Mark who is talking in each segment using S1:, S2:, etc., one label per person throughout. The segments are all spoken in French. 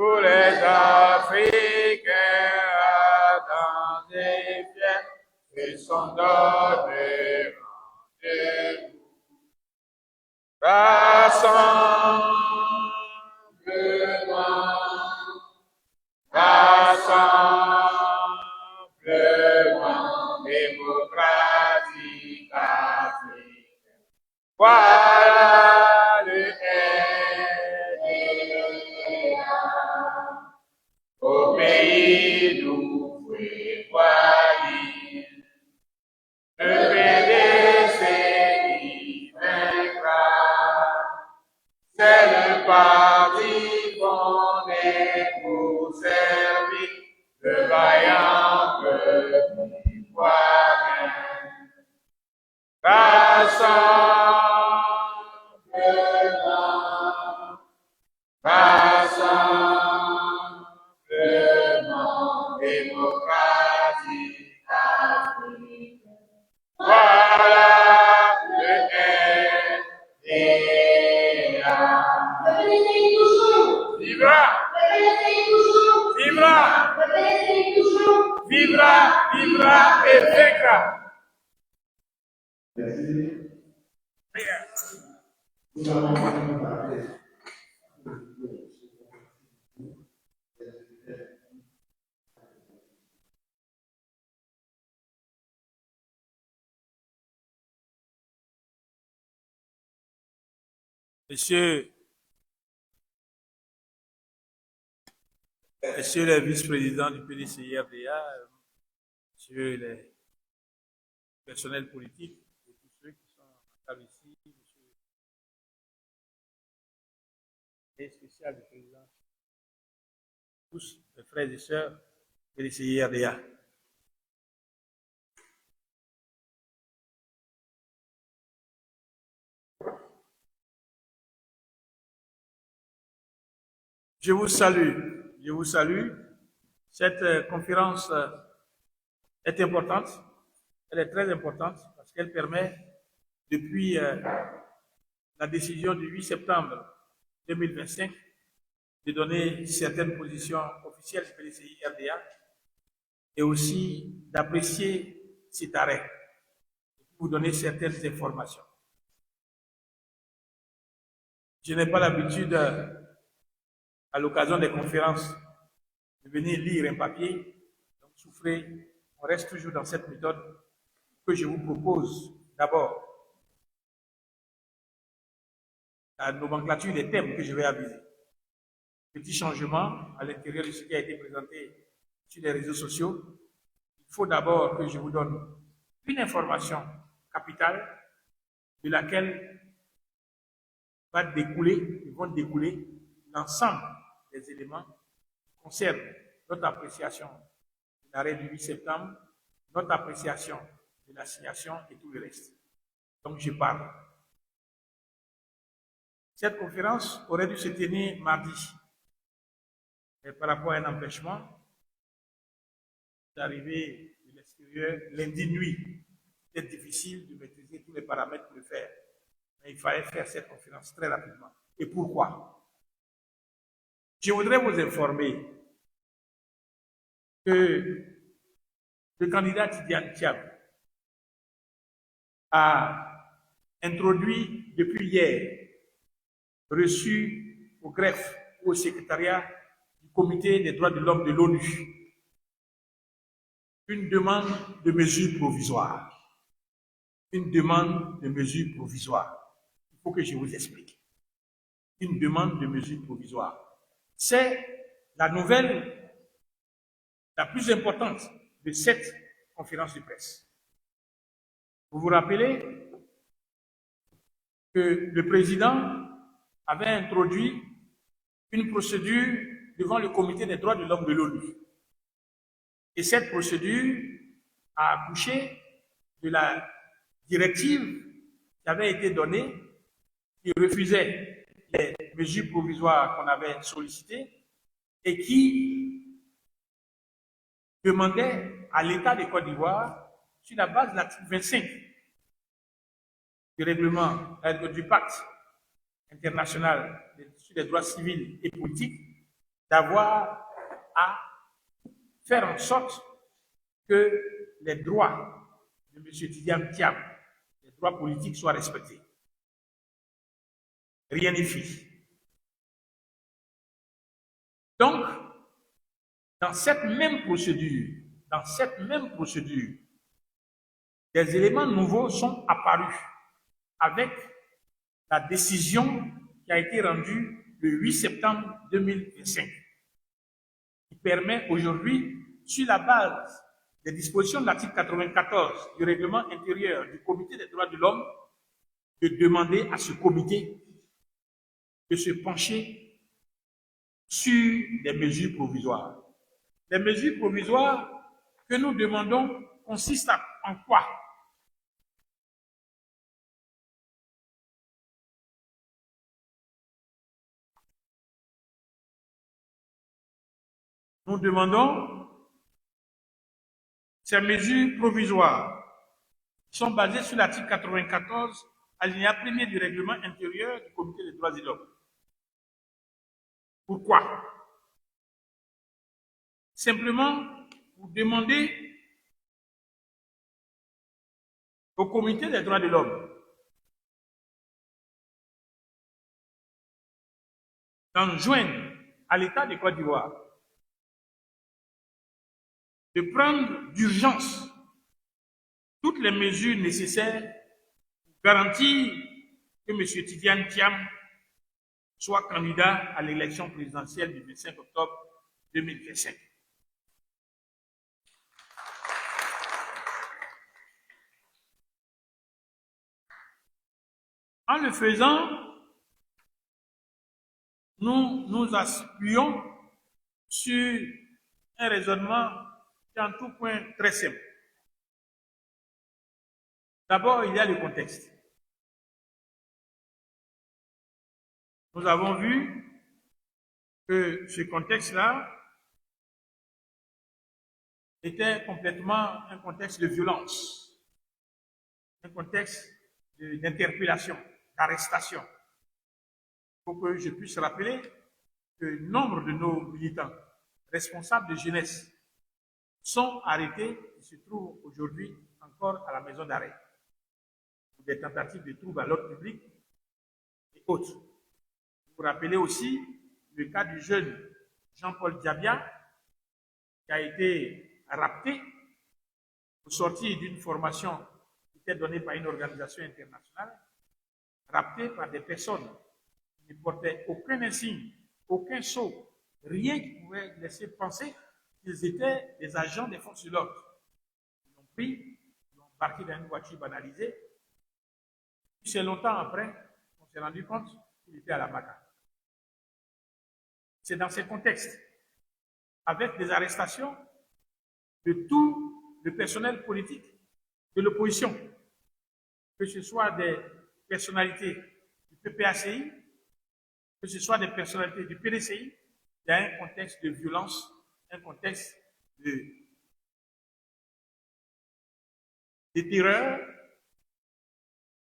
S1: tous les Africains, Adams et Pierre, ils sont donnés rendez-vous. Rassemblement démocratique africain. Voilà le NDA. Au pays nous prévoyez. Le PDC qui vaincra. C'est le parti fondé pour servir le vaillant peuple ivoirien. Rassemblement démocratique africain. Voilà le NDA. Vivra! Vivra! Vivra! Vivra et vaincra!
S2: Merci. Nous allons parler.
S3: Messieurs les vice-présidents du PDCI-RDA, messieurs les personnels politiques et tous ceux qui sont à ici, messieurs les spéciaux du président, tous mes frères et sœurs PDCI-RDA. Je vous salue. Cette conférence est importante, elle est très importante parce qu'elle permet, depuis la décision du 8 septembre 2025, de donner certaines positions officielles du PDCI-RDA et aussi d'apprécier cet arrêt, pour donner certaines informations. Je n'ai pas l'habitude, à l'occasion des conférences, de venir lire un papier, donc souffrez, on reste toujours dans cette méthode que je vous propose d'abord. La nomenclature des thèmes que je vais aviser. Petit changement à l'intérieur de ce qui a été présenté sur les réseaux sociaux. Il faut d'abord que je vous donne une information capitale de laquelle vont découler l'ensemble des éléments qui concernent notre appréciation de l'arrêt du 8 septembre, notre appréciation de l'assignation et tout le reste. Donc je parle. Cette conférence aurait dû se tenir mardi. Mais par rapport à un empêchement d'arriver de l'extérieur lundi nuit, c'est difficile de maîtriser tous les paramètres pour le faire. Mais il fallait faire cette conférence très rapidement. Et pourquoi? Je voudrais vous informer que le candidat Tidiane Thiam a introduit depuis hier, reçu au greffe ou au secrétariat du Comité des droits de l'homme de l'ONU, une demande de mesures provisoires. Une demande de mesures provisoires. Il faut que je vous explique. Une demande de mesures provisoires. C'est la nouvelle la plus importante de cette conférence de presse. Vous vous rappelez que le président avait introduit une procédure devant le Comité des droits de l'homme de l'ONU. Et cette procédure a accouché de la directive qui avait été donnée, qui refusait les mesures provisoires qu'on avait sollicitées et qui demandait à l'État de Côte d'Ivoire, sur la base de l'article 25 du règlement, du pacte international sur les droits civils et politiques, d'avoir à faire en sorte que les droits de M. Tidiane Thiam, les droits politiques soient respectés. Rien n'est fait. Donc, dans cette même procédure, des éléments nouveaux sont apparus avec la décision qui a été rendue le 8 septembre 2025, qui permet aujourd'hui, sur la base des dispositions de l'article 94 du règlement intérieur du Comité des droits de l'homme, de demander à ce comité de se pencher sur des mesures provisoires. Les mesures provisoires que nous demandons consistent en quoi? Nous demandons ces mesures provisoires qui sont basées sur l'article 94, alinéa 1er du règlement intérieur du Comité des droits de l'homme. Pourquoi? Simplement pour demander au Comité des droits de l'homme d'enjoindre à l'État de Côte d'Ivoire de prendre d'urgence toutes les mesures nécessaires pour garantir que M. Tidiane Thiam soit candidat à l'élection présidentielle du 25 octobre 2025. En le faisant, nous nous appuyons sur un raisonnement qui est en tout point très simple. D'abord, il y a le contexte. Nous avons vu que ce contexte-là était complètement un contexte de violence, un contexte d'interpellation, d'arrestation. Il faut que je puisse rappeler que nombre de nos militants responsables de jeunesse sont arrêtés et se trouvent aujourd'hui encore à la maison d'arrêt pour des tentatives de troubles à l'ordre public et autres. Vous rappelez aussi le cas du jeune Jean-Paul Diabia qui a été rapté au sortir d'une formation qui était donnée par une organisation internationale, rapté par des personnes qui ne portaient aucun insigne, aucun sceau, rien qui pouvait laisser penser qu'ils étaient des agents des forces de l'ordre. Ils l'ont pris, ils l'ont embarqué dans une voiture banalisée. C'est longtemps après qu'on s'est rendu compte qu'il était à la bagarre. C'est dans ce contexte, avec des arrestations de tout le personnel politique de l'opposition, que ce soit des personnalités du PPACI, que ce soit des personnalités du PDCI, il y a un contexte de violence, un contexte de terreur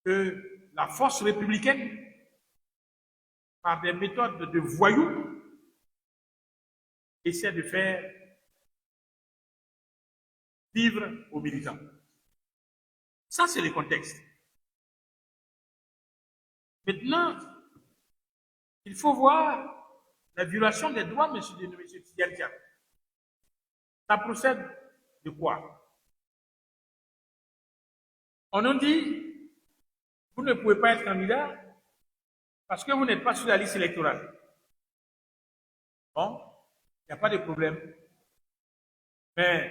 S3: que la force républicaine, par des méthodes de voyous, essaie de faire vivre aux militants. Ça, c'est le contexte. Maintenant, il faut voir la violation des droits de M. Tidiane Thiam. Ça procède de quoi? On nous dit, vous ne pouvez pas être candidat parce que vous n'êtes pas sur la liste électorale. Bon, il n'y a pas de problème. Mais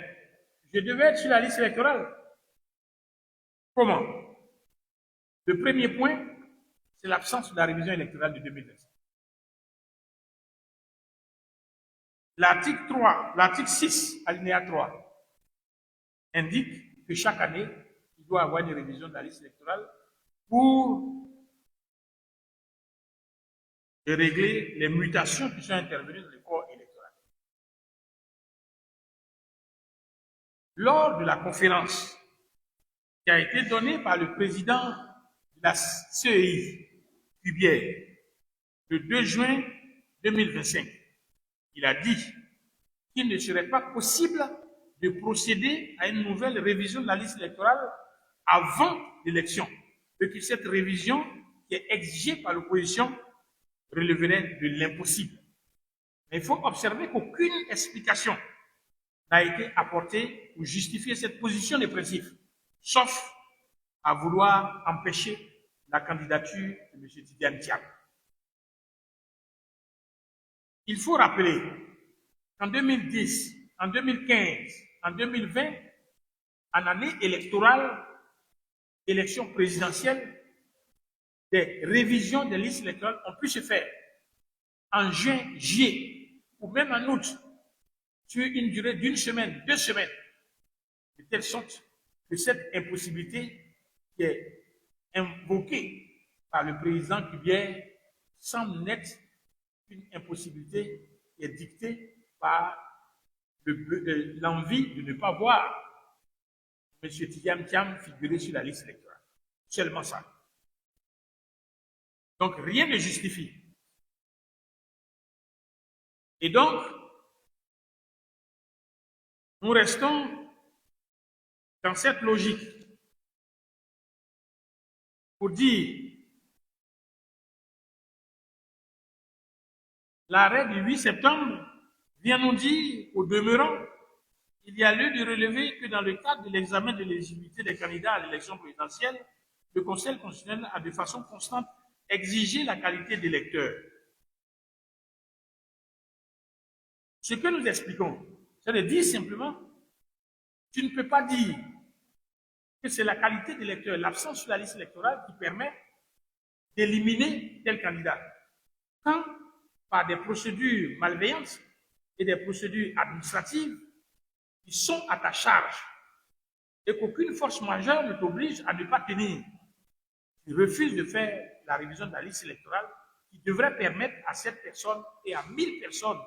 S3: je devais être sur la liste électorale. Comment? Le premier point, c'est l'absence de la révision électorale de 2025. L'article 3, l'article 6, alinéa 3, indique que chaque année, il doit y avoir une révision de la liste électorale pour régler les mutations qui sont intervenues dans le corps électoral. Lors de la conférence qui a été donnée par le président de la CEI, Cubière, le 2 juin 2025, il a dit qu'il ne serait pas possible de procéder à une nouvelle révision de la liste électorale avant l'élection, et que cette révision qui est exigée par l'opposition relèverait de l'impossible. Mais il faut observer qu'aucune explication n'a été apportée pour justifier cette position de principe, sauf à vouloir empêcher la candidature de M. Tidiane Thiam. Il faut rappeler qu'en 2010, en 2015, en 2020, en année électorale, élection présidentielle, des révisions des listes électorales ont pu se faire en juin, juillet, ou même en août, sur une durée d'1 semaine, 2 semaines, de telle sorte que cette impossibilité qui est invoquée par le président Cubière semble n'être une impossibilité qui est dictée par l'envie de ne pas voir M. Tidiane Thiam figurer sur la liste électorale. Seulement ça. Donc rien ne justifie. Et donc, nous restons dans cette logique pour dire l'arrêt du 8 septembre vient nous dire, au demeurant, il y a lieu de relever que dans le cadre de l'examen de l'éligibilité des candidats à l'élection présidentielle, le Conseil constitutionnel a de façon constante exigé la qualité d'électeur. Ce que nous expliquons, c'est de dire simplement, tu ne peux pas dire que c'est la qualité d'électeur, l'absence sur la liste électorale qui permet d'éliminer tel candidat. Quand, par des procédures malveillantes et des procédures administratives qui sont à ta charge et qu'aucune force majeure ne t'oblige à ne pas tenir, tu refuses de faire la révision de la liste électorale qui devrait permettre à cette personne et à 1000 personnes,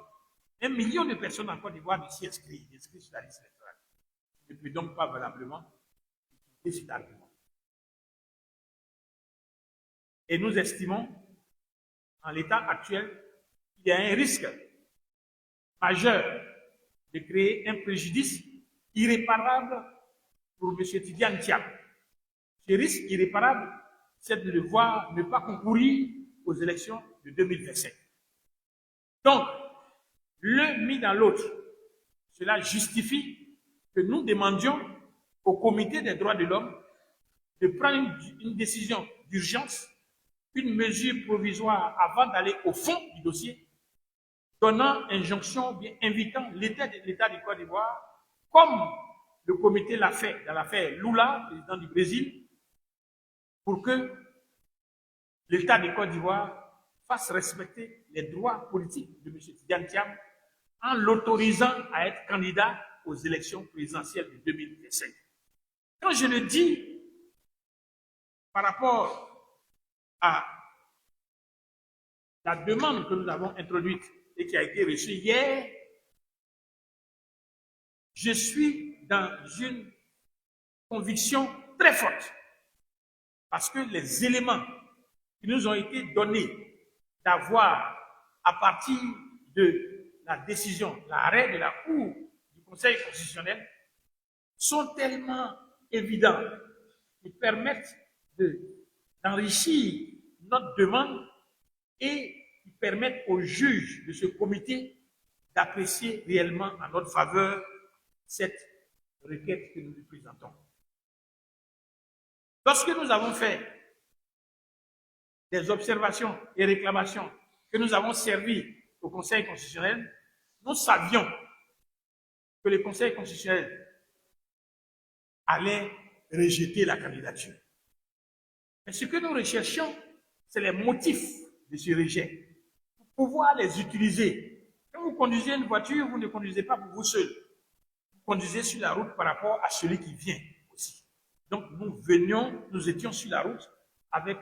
S3: 1 million de personnes en Côte d'Ivoire de s'y inscrire sur la liste électorale. Tu ne peux donc pas valablement utiliser cet argument. Et nous estimons, en l'état actuel, qu'il y a un risque majeur de créer un préjudice irréparable pour M. Tidiane Thiam. Ce risque irréparable, c'est de le voir ne pas concourir aux élections de 2027. Donc, l'un mis dans l'autre, cela justifie que nous demandions au Comité des droits de l'homme de prendre une décision d'urgence, une mesure provisoire avant d'aller au fond du dossier, donnant injonction, bien invitant l'État de Côte d'Ivoire, comme le comité l'a fait dans l'affaire Lula, président du Brésil, pour que l'État de Côte d'Ivoire fasse respecter les droits politiques de M. Tidiane Thiam en l'autorisant à être candidat aux élections présidentielles de 2025. Quand je le dis par rapport à la demande que nous avons introduite et qui a été reçue hier, je suis dans une conviction très forte parce que les éléments qui nous ont été donnés d'avoir à partir de la décision, l'arrêt de la Cour du Conseil constitutionnel sont tellement évidents qui permettent d'enrichir notre demande et qui permettent aux juges de ce comité d'apprécier réellement en notre faveur cette requête que nous lui présentons. Lorsque nous avons fait des observations et réclamations que nous avons servi au Conseil constitutionnel, nous savions que le Conseil constitutionnel allait rejeter la candidature. Mais ce que nous recherchions, c'est les motifs de ce rejet, pour pouvoir les utiliser. Quand vous conduisez une voiture, vous ne conduisez pas pour vous seul. Vous conduisez sur la route par rapport à celui qui vient aussi. Donc nous étions sur la route avec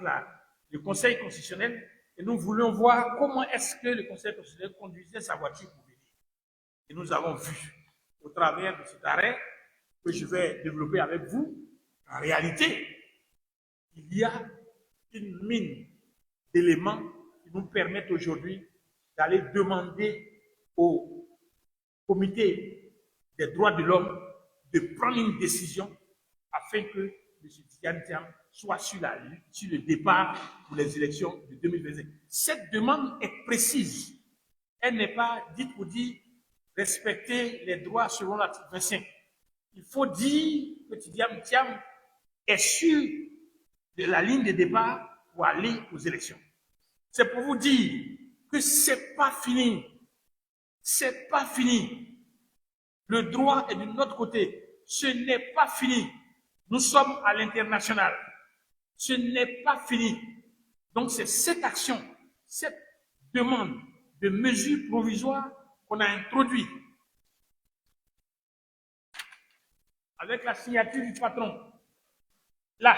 S3: le Conseil constitutionnel et nous voulions voir comment est-ce que le Conseil constitutionnel conduisait sa voiture pour venir. Et nous avons vu, au travers de cet arrêt que je vais développer avec vous, en réalité, il y a une mine d'éléments qui nous permettent aujourd'hui d'aller demander au comité des droits de l'homme de prendre une décision afin que M. Tidiane Thiam soit sur le départ pour les élections de 2025. Cette demande est précise. Elle n'est pas dite pour dire respecter les droits selon l'article 25. Il faut dire que Tidiane Thiam est sur de la ligne de départ pour aller aux élections. C'est pour vous dire que c'est pas fini. C'est pas fini. Le droit est de notre côté. Ce n'est pas fini. Nous sommes à l'international. Ce n'est pas fini. Donc c'est cette action, cette demande de mesures provisoires qu'on a introduite avec la signature du patron. Là,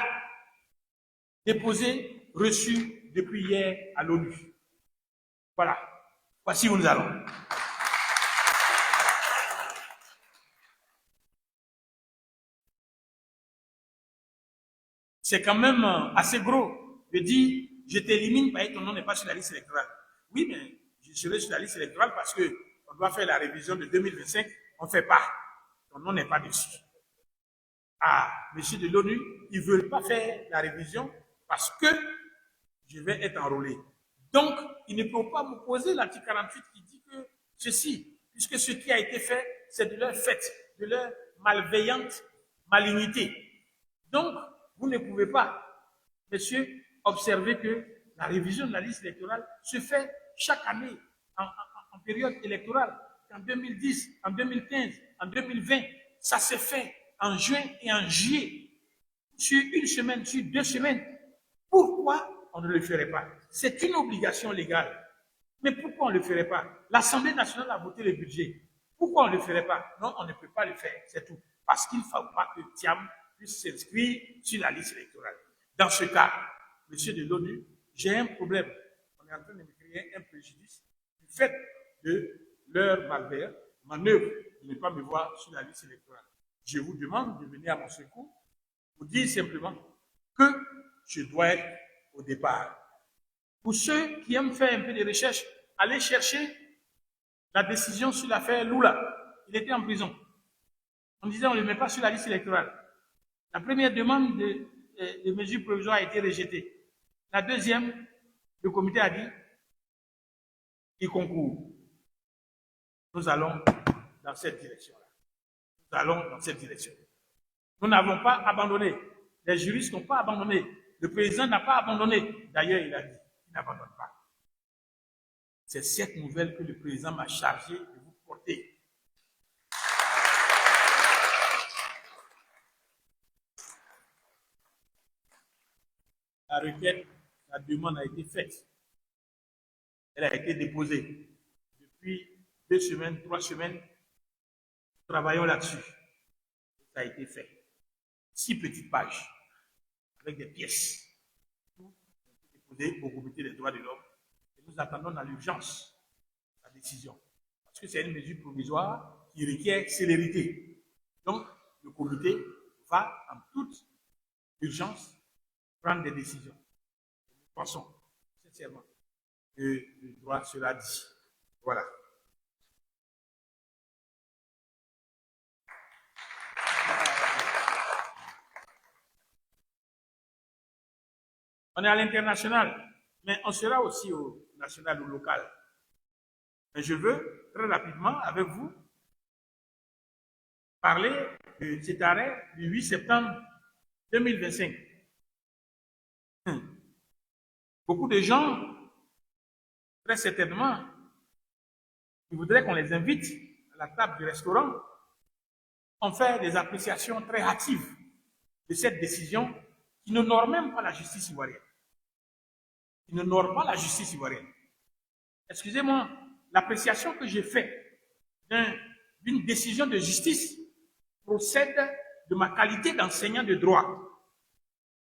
S3: déposé, reçu depuis hier à l'ONU. Voilà. Voici où nous allons. C'est quand même assez gros de dire je t'élimine parce que ton nom n'est pas sur la liste électorale. Oui, mais je serai sur la liste électorale parce qu'on doit faire la révision de 2025. On ne fait pas. Ton nom n'est pas dessus. Ah, messieurs de l'ONU, ils ne veulent pas faire la révision parce que je vais être enrôlé. Donc, ils ne peuvent pas me poser l'article 48 qui dit que ceci, puisque ce qui a été fait, c'est de leur fait, de leur malveillante malignité. Donc, vous ne pouvez pas, messieurs, observer que la révision de la liste électorale se fait chaque année en période électorale. En 2010, en 2015, en 2020, ça s'est fait en juin et en juillet, sur une semaine, sur 2 semaines. Pourquoi on ne le ferait pas? C'est une obligation légale. Mais pourquoi on ne le ferait pas? L'Assemblée nationale a voté le budget. Pourquoi on ne le ferait pas? Non, on ne peut pas le faire, c'est tout. Parce qu'il ne faut pas que Thiam puisse s'inscrire sur la liste électorale. Dans ce cas, monsieur de l'ONU, j'ai un problème. On est en train de me créer un préjudice du fait de leur manœuvre de ne pas me voir sur la liste électorale. Je vous demande de venir à mon secours pour dire simplement que je dois être au départ. Pour ceux qui aiment faire un peu de recherche, allez chercher la décision sur l'affaire Lula. Il était en prison. On disait on ne le met pas sur la liste électorale. La première demande de mesures provisoires a été rejetée. La deuxième, le comité a dit il concourt. Nous allons dans cette direction-là. Nous allons dans cette direction. Nous n'avons pas abandonné. Les juristes n'ont pas abandonné. Le président n'a pas abandonné. D'ailleurs, il a dit qu'il n'abandonne pas. C'est cette nouvelle que le président m'a chargé de vous porter. La requête, la demande a été faite. Elle a été déposée. Depuis 2 semaines, 3 semaines, nous travaillons là-dessus. Ça a été fait. 6 petites pages avec des pièces. Tout déposé au comité des droits de l'homme. Et nous attendons dans l'urgence la décision. Parce que c'est une mesure provisoire qui requiert célérité. Donc, le comité va en toute urgence prendre des décisions. Nous pensons sincèrement que le droit sera dit. Voilà. On est à l'international, mais on sera aussi au national ou local. Mais je veux très rapidement avec vous parler de cet arrêt du 8 septembre 2025. Beaucoup de gens, très certainement, qui voudraient qu'on les invite à la table du restaurant, ont fait des appréciations très hâtives de cette décision qui n'honore même pas la justice ivoirienne. Qui n'honore pas la justice ivoirienne. Excusez-moi, l'appréciation que j'ai faite d'une décision de justice procède de ma qualité d'enseignant de droit,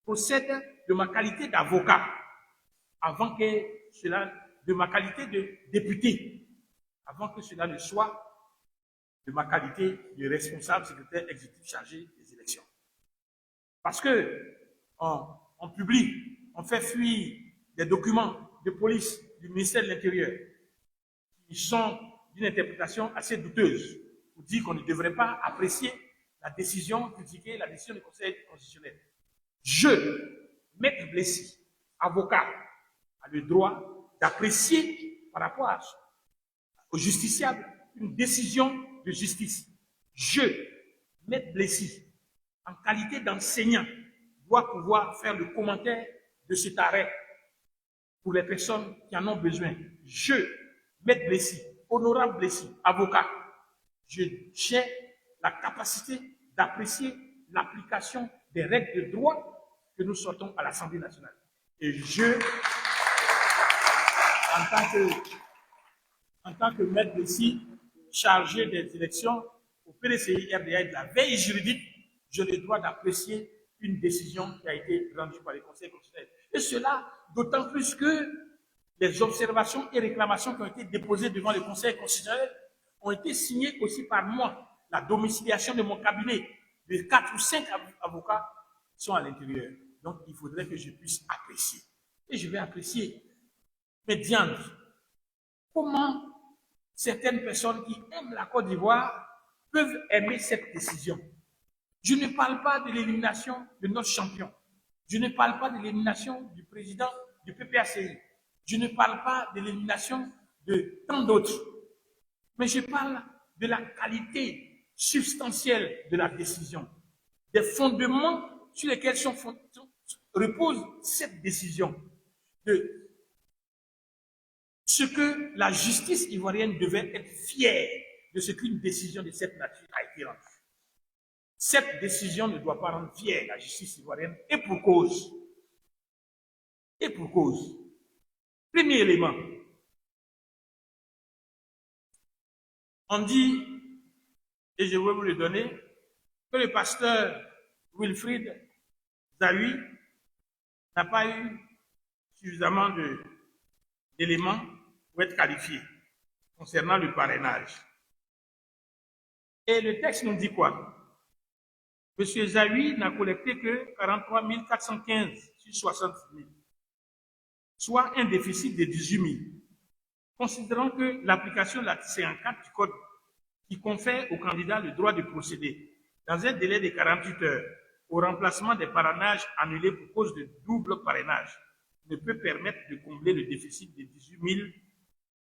S3: procède de ma qualité d'avocat, avant que cela, de ma qualité de député, avant que cela ne soit de ma qualité de responsable secrétaire exécutif chargé des élections. Parce que on publie, on fait fuir des documents de police du ministère de l'Intérieur qui sont d'une interprétation assez douteuse pour dire qu'on ne devrait pas apprécier la décision, critiquer la décision du Conseil constitutionnel. Je, Maître Blessy, avocat, a le droit d'apprécier par rapport au justiciable une décision de justice. Je, Maître Blessy, en qualité d'enseignant, dois pouvoir faire le commentaire de cet arrêt pour les personnes qui en ont besoin. Je, Maître Blessy, honorable Blessy, avocat, j'ai la capacité d'apprécier l'application des règles de droit que nous sortons à l'Assemblée nationale. Et je, en tant que Maître Blessy, chargé des élections au PDCI RDA et de la veille juridique, j'ai le droit d'apprécier une décision qui a été rendue par le Conseil constitutionnel. Et cela d'autant plus que les observations et réclamations qui ont été déposées devant le Conseil constitutionnel ont été signées aussi par moi. La domiciliation de mon cabinet, de 4 ou 5 avocats sont à l'intérieur. Donc, il faudrait que je puisse apprécier. Et je vais apprécier. Mais diantre, comment certaines personnes qui aiment la Côte d'Ivoire peuvent aimer cette décision? Je ne parle pas de l'élimination de notre champion. Je ne parle pas de l'élimination du président du PPACI. Je ne parle pas de l'élimination de tant d'autres. Mais je parle de la qualité substantielle de la décision, des fondements sur lesquels repose cette décision, de ce que la justice ivoirienne devait être fière de ce qu'une décision de cette nature a été rendue. Cette décision ne doit pas rendre fière la justice ivoirienne, et pour cause. Et pour cause. Premier élément. On dit, et je vais vous le donner, que le pasteur Wilfried Zahui n'a pas eu suffisamment d'éléments pour être qualifié concernant le parrainage. Et le texte nous dit quoi? M. Zahui n'a collecté que 43 415 sur 60 000, soit un déficit de 18 000. Considérant que l'application de l'article 54 du Code qui confère au candidat le droit de procéder dans un délai de 48 heures au remplacement des parrainages annulés pour cause de double parrainage ne peut permettre de combler le déficit de 18 000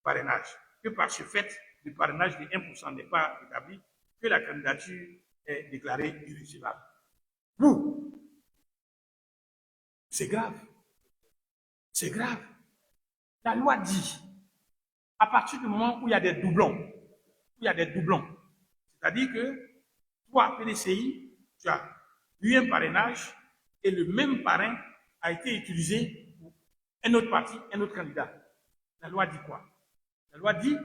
S3: parrainages, que par ce fait, le parrainage de 1% n'est pas établi, que la candidature est déclarée irrecevable. Vous, c'est grave. C'est grave. La loi dit, à partir du moment où il y a des doublons, c'est-à-dire que toi, PDCI, tu as eu un parrainage et le même parrain a été utilisé pour un autre parti, un autre candidat. La loi dit quoi? La loi dit,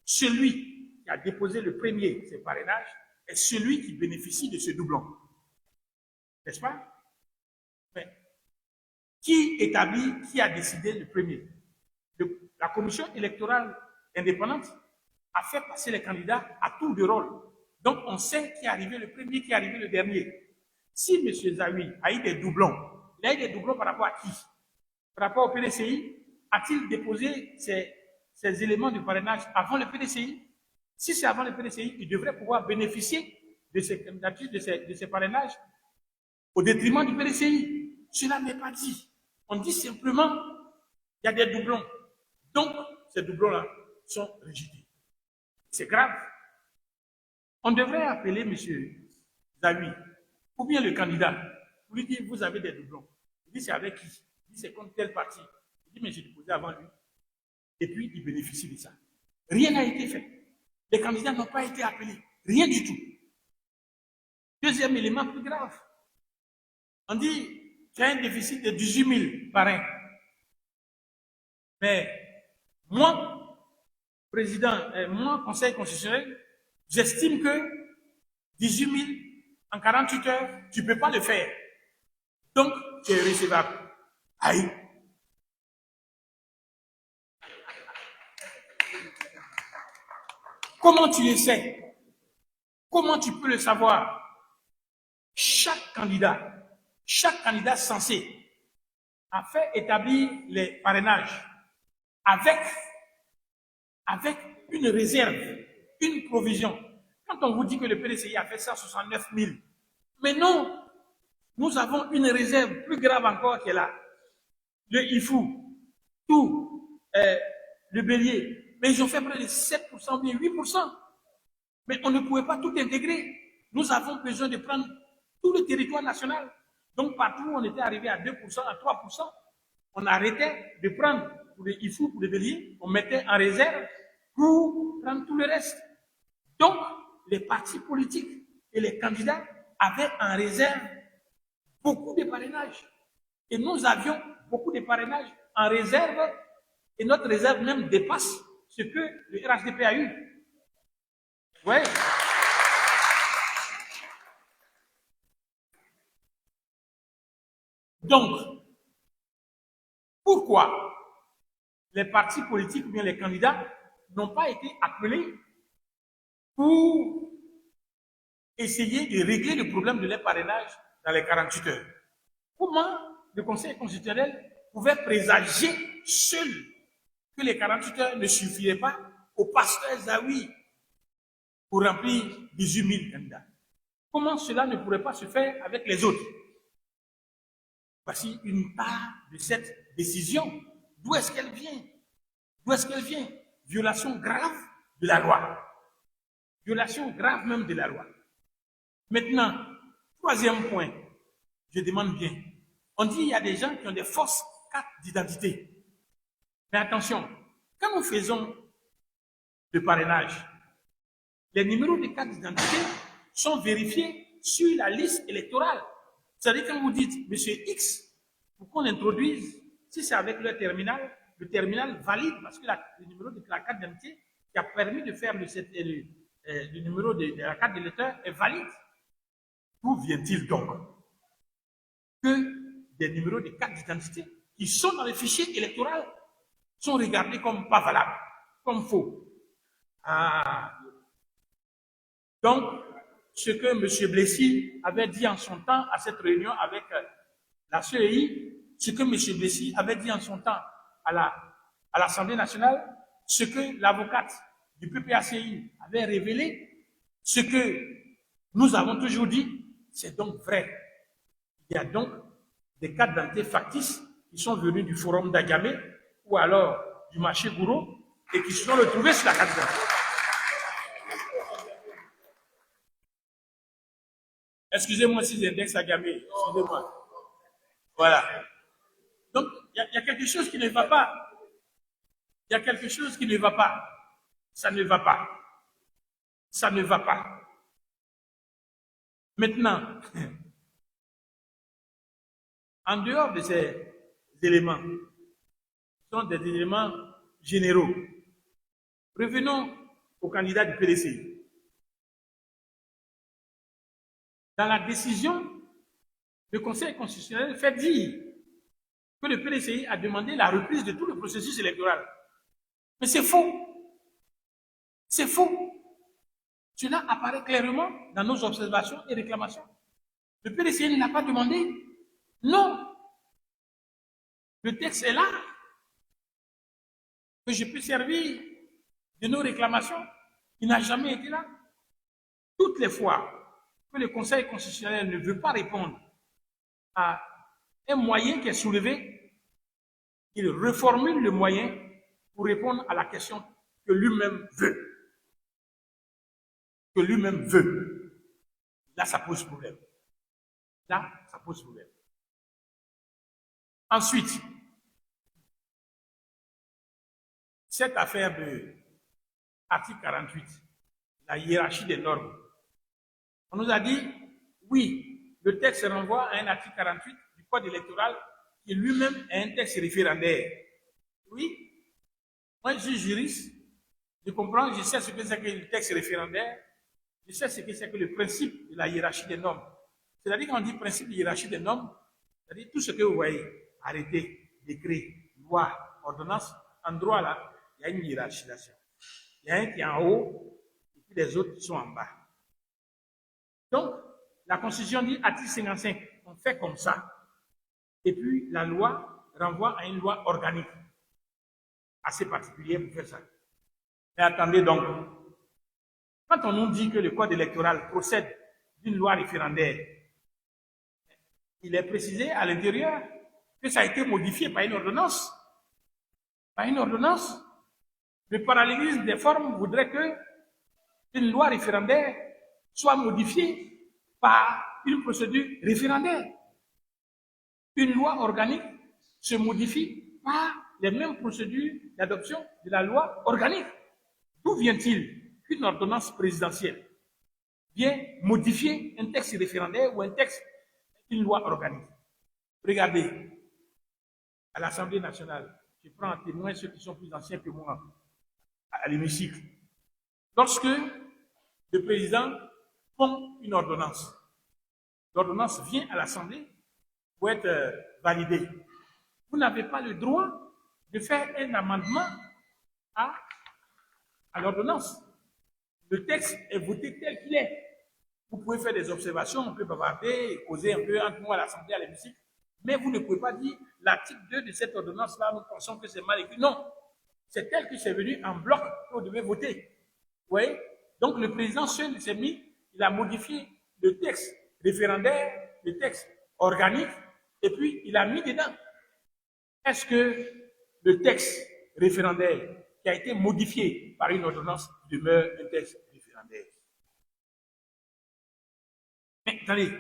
S3: celui qui a déposé le premier, ses parrainages, est celui qui bénéficie de ce doublon. N'est-ce pas? Mais qui établit, qui a décidé le premier? La commission électorale indépendante a fait passer les candidats à tour de rôle. Donc, on sait qui est arrivé le premier, qui est arrivé le dernier. Si M. Zahui a eu des doublons, il a eu des doublons par rapport à qui? Par rapport au PDCI, a-t-il déposé ces éléments de parrainage avant le PDCI? Si c'est avant le PDCI, il devrait pouvoir bénéficier de ces candidatures, de ces parrainages, au détriment du PDCI. Cela n'est pas dit. On dit simplement, il y a des doublons. Donc, ces doublons-là sont rejetés. C'est grave. On devrait appeler M. Zahui, ou bien le candidat, pour lui dire, vous avez des doublons. Il dit, c'est avec qui? Il dit, c'est contre tel parti. Il dit, mais j'ai déposé avant lui. Et puis, il bénéficie de ça. Rien n'a été fait. Les candidats n'ont pas été appelés. Rien du tout. Deuxième élément plus grave. On dit, tu as un déficit de 18 000 parrains. Mais moi, moi, Conseil constitutionnel, j'estime que 18 000 en 48 heures, tu ne peux pas le faire. Donc, tu es recevable. Aïe. Comment tu le sais? Comment tu peux le savoir? Chaque candidat censé a fait établir les parrainages avec une réserve, une provision. Quand on vous dit que le PDCI a fait 169 000, mais non, nous avons une réserve plus grave encore qui est là. Le IFU, tout, le bélier, mais ils ont fait près de 7%, bien 8%. Mais on ne pouvait pas tout intégrer. Nous avons besoin de prendre tout le territoire national. Donc partout où on était arrivé à 2%, à 3%, on arrêtait de prendre pour les IFU, pour les béliers, on mettait en réserve pour prendre tout le reste. Donc, les partis politiques et les candidats avaient en réserve beaucoup de parrainages. Et nous avions beaucoup de parrainages en réserve, et notre réserve même dépasse ce que le RHDP a eu. Oui. Donc, pourquoi les partis politiques ou bien les candidats n'ont pas été appelés pour essayer de régler le problème de leur parrainage dans les 48 heures? Comment le Conseil constitutionnel pouvait présager seul que les 48 heures ne suffiraient pas au pasteur Zawi pour remplir 18 000 candidats? Comment cela ne pourrait pas se faire avec les autres? Voici une part de cette décision. D'où est-ce qu'elle vient? D'où est-ce qu'elle vient? Violation grave de la loi. Violation grave même de la loi. Maintenant, troisième point, je demande bien. On dit qu'il y a des gens qui ont des fausses cartes d'identité. Mais attention, quand nous faisons le parrainage, les numéros de carte d'identité sont vérifiés sur la liste électorale. C'est-à-dire quand vous dites, monsieur X, pour qu'on introduise, si c'est avec le terminal valide, parce que le numéro de la carte d'identité qui a permis de faire le numéro de la carte d'électeur est valide. D'où vient-il donc que des numéros de carte d'identité qui sont dans le fichier électoral sont regardés comme pas valables, comme faux? Donc, ce que M. Blessy avait dit en son temps à cette réunion avec la CEI, ce que M. Blessy avait dit en son temps à l'Assemblée nationale, ce que l'avocate du PPACI avait révélé, ce que nous avons toujours dit, c'est donc vrai. Il y a donc des cartes d'identité factices qui sont venus du forum d'Agamé ou alors du marché Gouraud et qui se sont retrouvés sur la carte d'identité. Excusez-moi si j'indexe Agamé, excusez-moi. Voilà. Donc, il y a quelque chose qui ne va pas. Il y a quelque chose qui ne va pas. Ça ne va pas. Ça ne va pas. Maintenant, en dehors de ces éléments, ce sont des éléments généraux. Revenons au candidat du PDCI. Dans la décision, le Conseil constitutionnel fait dire que le PDCI a demandé la reprise de tout le processus électoral. Mais c'est faux. C'est faux. Cela apparaît clairement dans nos observations et réclamations. Le PDCI ne l'a pas demandé. Non. Le texte est là. Que je peux servir de nos réclamations. Il n'a jamais été là. Toutes les fois que le Conseil constitutionnel ne veut pas répondre à un moyen qui est soulevé, il reformule le moyen pour répondre à la question que lui-même veut. Que lui-même veut. Là, ça pose problème. Là, ça pose problème. Ensuite, cette affaire de article 48, la hiérarchie des normes, on nous a dit, oui, le texte renvoie à un article 48 du Code électoral qui lui-même est un texte référendaire. Oui, moi je suis juriste, je comprends, je sais ce que c'est que le texte référendaire, je sais ce que c'est que le principe de la hiérarchie des normes. C'est-à-dire quand on dit principe de hiérarchie des normes, c'est-à-dire tout ce que vous voyez, arrêté, décret, loi, ordonnance, en droit là, il y a une hiérarchisation. Il y a un qui est en haut et puis les autres qui sont en bas. Donc, la Constitution dit, article 55, on fait comme ça. Et puis, la loi renvoie à une loi organique, assez particulière pour faire ça. Mais attendez donc, quand on nous dit que le code électoral procède d'une loi référendaire, il est précisé à l'intérieur que ça a été modifié par une ordonnance. Par une ordonnance. Le parallélisme des formes voudrait que une loi référendaire soit modifiée par une procédure référendaire. Une loi organique se modifie par les mêmes procédures d'adoption de la loi organique. D'où vient-il qu'une ordonnance présidentielle vient modifier un texte référendaire ou un texte, une loi organique? Regardez, à l'Assemblée nationale, je prends en témoin ceux qui sont plus anciens que moi, à l'hémicycle. Lorsque le président prend une ordonnance, l'ordonnance vient à l'Assemblée pour être validée. Vous n'avez pas le droit de faire un amendement à l'ordonnance. Le texte est voté tel qu'il est. Vous pouvez faire des observations, on peut bavarder, causer un peu entre moi à l'Assemblée, à l'hémicycle, mais vous ne pouvez pas dire l'article 2 de cette ordonnance-là, nous pensons que c'est mal écrit. Non, c'est tel que c'est venu en bloc que vous devez voter. Vous voyez? Donc le président seul s'est mis, il a modifié le texte référendaire, le texte organique, et puis il a mis dedans. Est-ce que le texte référendaire qui a été modifié par une ordonnance demeure un texte référendaire? Mais attendez,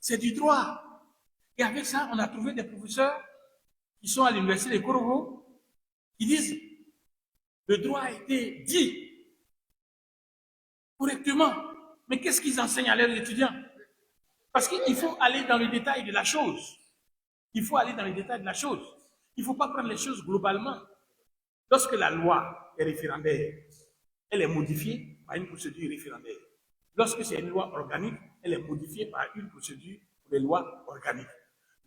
S3: c'est du droit. Et avec ça, on a trouvé des professeurs qui sont à l'université de Korogo qui disent le droit a été dit correctement. Mais qu'est-ce qu'ils enseignent à leurs étudiants? Parce qu'il faut aller dans le détail de la chose. Il faut aller dans le détail de la chose. Il ne faut pas prendre les choses globalement. Lorsque la loi est référendaire, elle est modifiée par une procédure référendaire. Lorsque c'est une loi organique, elle est modifiée par une procédure de loi organique.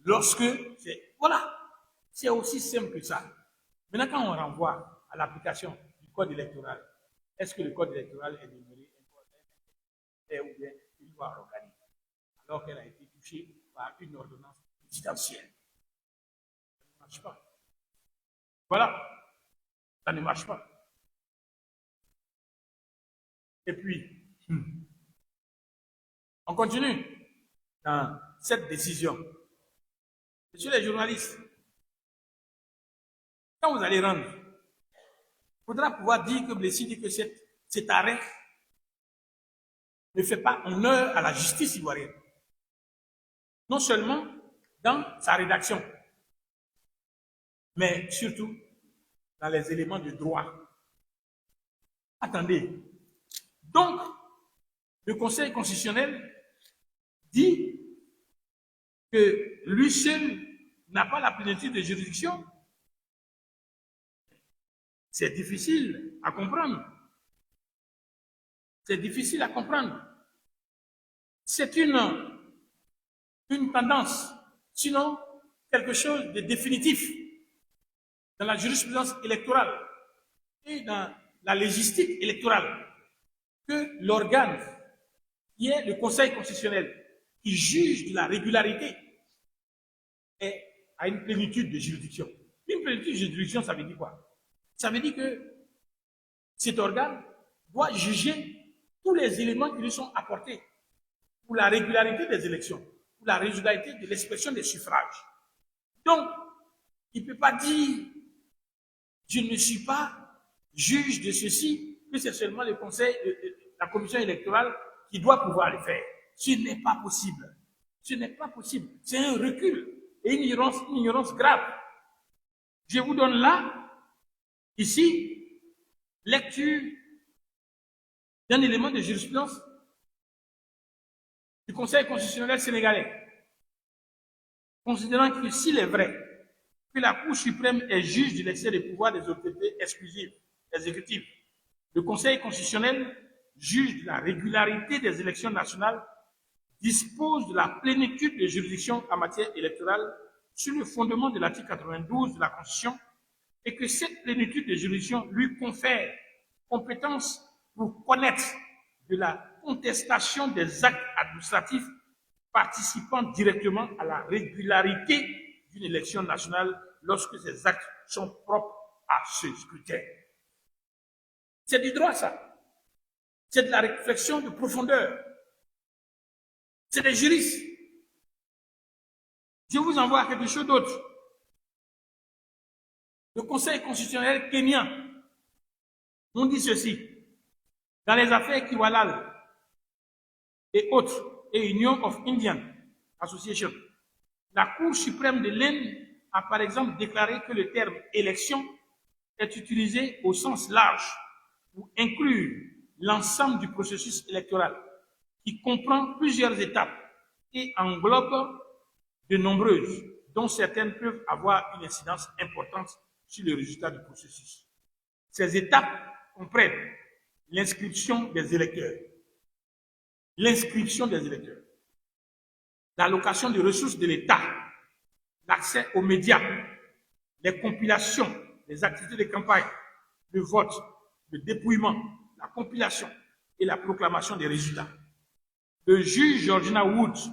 S3: Lorsque c'est... Voilà, c'est aussi simple que ça. Maintenant, quand on renvoie à l'application du code électoral, est-ce que le code électoral est demeuré un code ou bien une loi organique, alors qu'elle a été touchée par une ordonnance présidentielle? Ça ne marche pas. Voilà, ça ne marche pas. Et puis, on continue dans cette décision. Messieurs les journalistes, quand vous allez rendre, il faudra pouvoir dire que Blessy dit que cet arrêt ne fait pas honneur à la justice ivoirienne. Non seulement dans sa rédaction, mais surtout dans les éléments de droit. Attendez. Donc, le Conseil constitutionnel dit que lui seul n'a pas la plénitude de juridiction. C'est difficile à comprendre. C'est difficile à comprendre. C'est une tendance, sinon quelque chose de définitif dans la jurisprudence électorale et dans la légistique électorale, que l'organe qui est le Conseil constitutionnel, qui juge de la régularité, a une plénitude de juridiction. Une plénitude de juridiction, ça veut dire quoi? Ça veut dire que cet organe doit juger tous les éléments qui lui sont apportés pour la régularité des élections, pour la régularité de l'expression des suffrages. Donc, il ne peut pas dire « je ne suis pas juge de ceci », que c'est seulement le conseil, la commission électorale qui doit pouvoir le faire. Ce n'est pas possible. Ce n'est pas possible. C'est un recul et une ignorance grave. Je vous donne là, ici, lecture d'un élément de jurisprudence du Conseil constitutionnel sénégalais, considérant que s'il est vrai que la Cour suprême est juge de l'excès des pouvoirs des autorités exclusives exécutives, le Conseil constitutionnel, juge de la régularité des élections nationales, dispose de la plénitude de juridiction en matière électorale sur le fondement de l'article 92 de la Constitution et que cette plénitude de juridiction lui confère compétence pour connaître de la contestation des actes administratifs participant directement à la régularité d'une élection nationale lorsque ces actes sont propres à ce scrutin. C'est du droit, ça. C'est de la réflexion de profondeur. C'est des juristes. Je vous envoie quelque chose d'autre. Le Conseil constitutionnel kenyan nous dit ceci. Dans les affaires Kiwalal et autres, et Union of Indian Association, la Cour suprême de l'Inde a par exemple déclaré que le terme élection est utilisé au sens large pour inclure l'ensemble du processus électoral qui comprend plusieurs étapes et englobe de nombreuses, dont certaines peuvent avoir une incidence importante sur le résultat du processus. Ces étapes comprennent l'inscription des électeurs, l'allocation des ressources de l'État, l'accès aux médias, les compilations, les activités de campagne, le vote, le dépouillement, la compilation et la proclamation des résultats. Le juge Georgina Woods,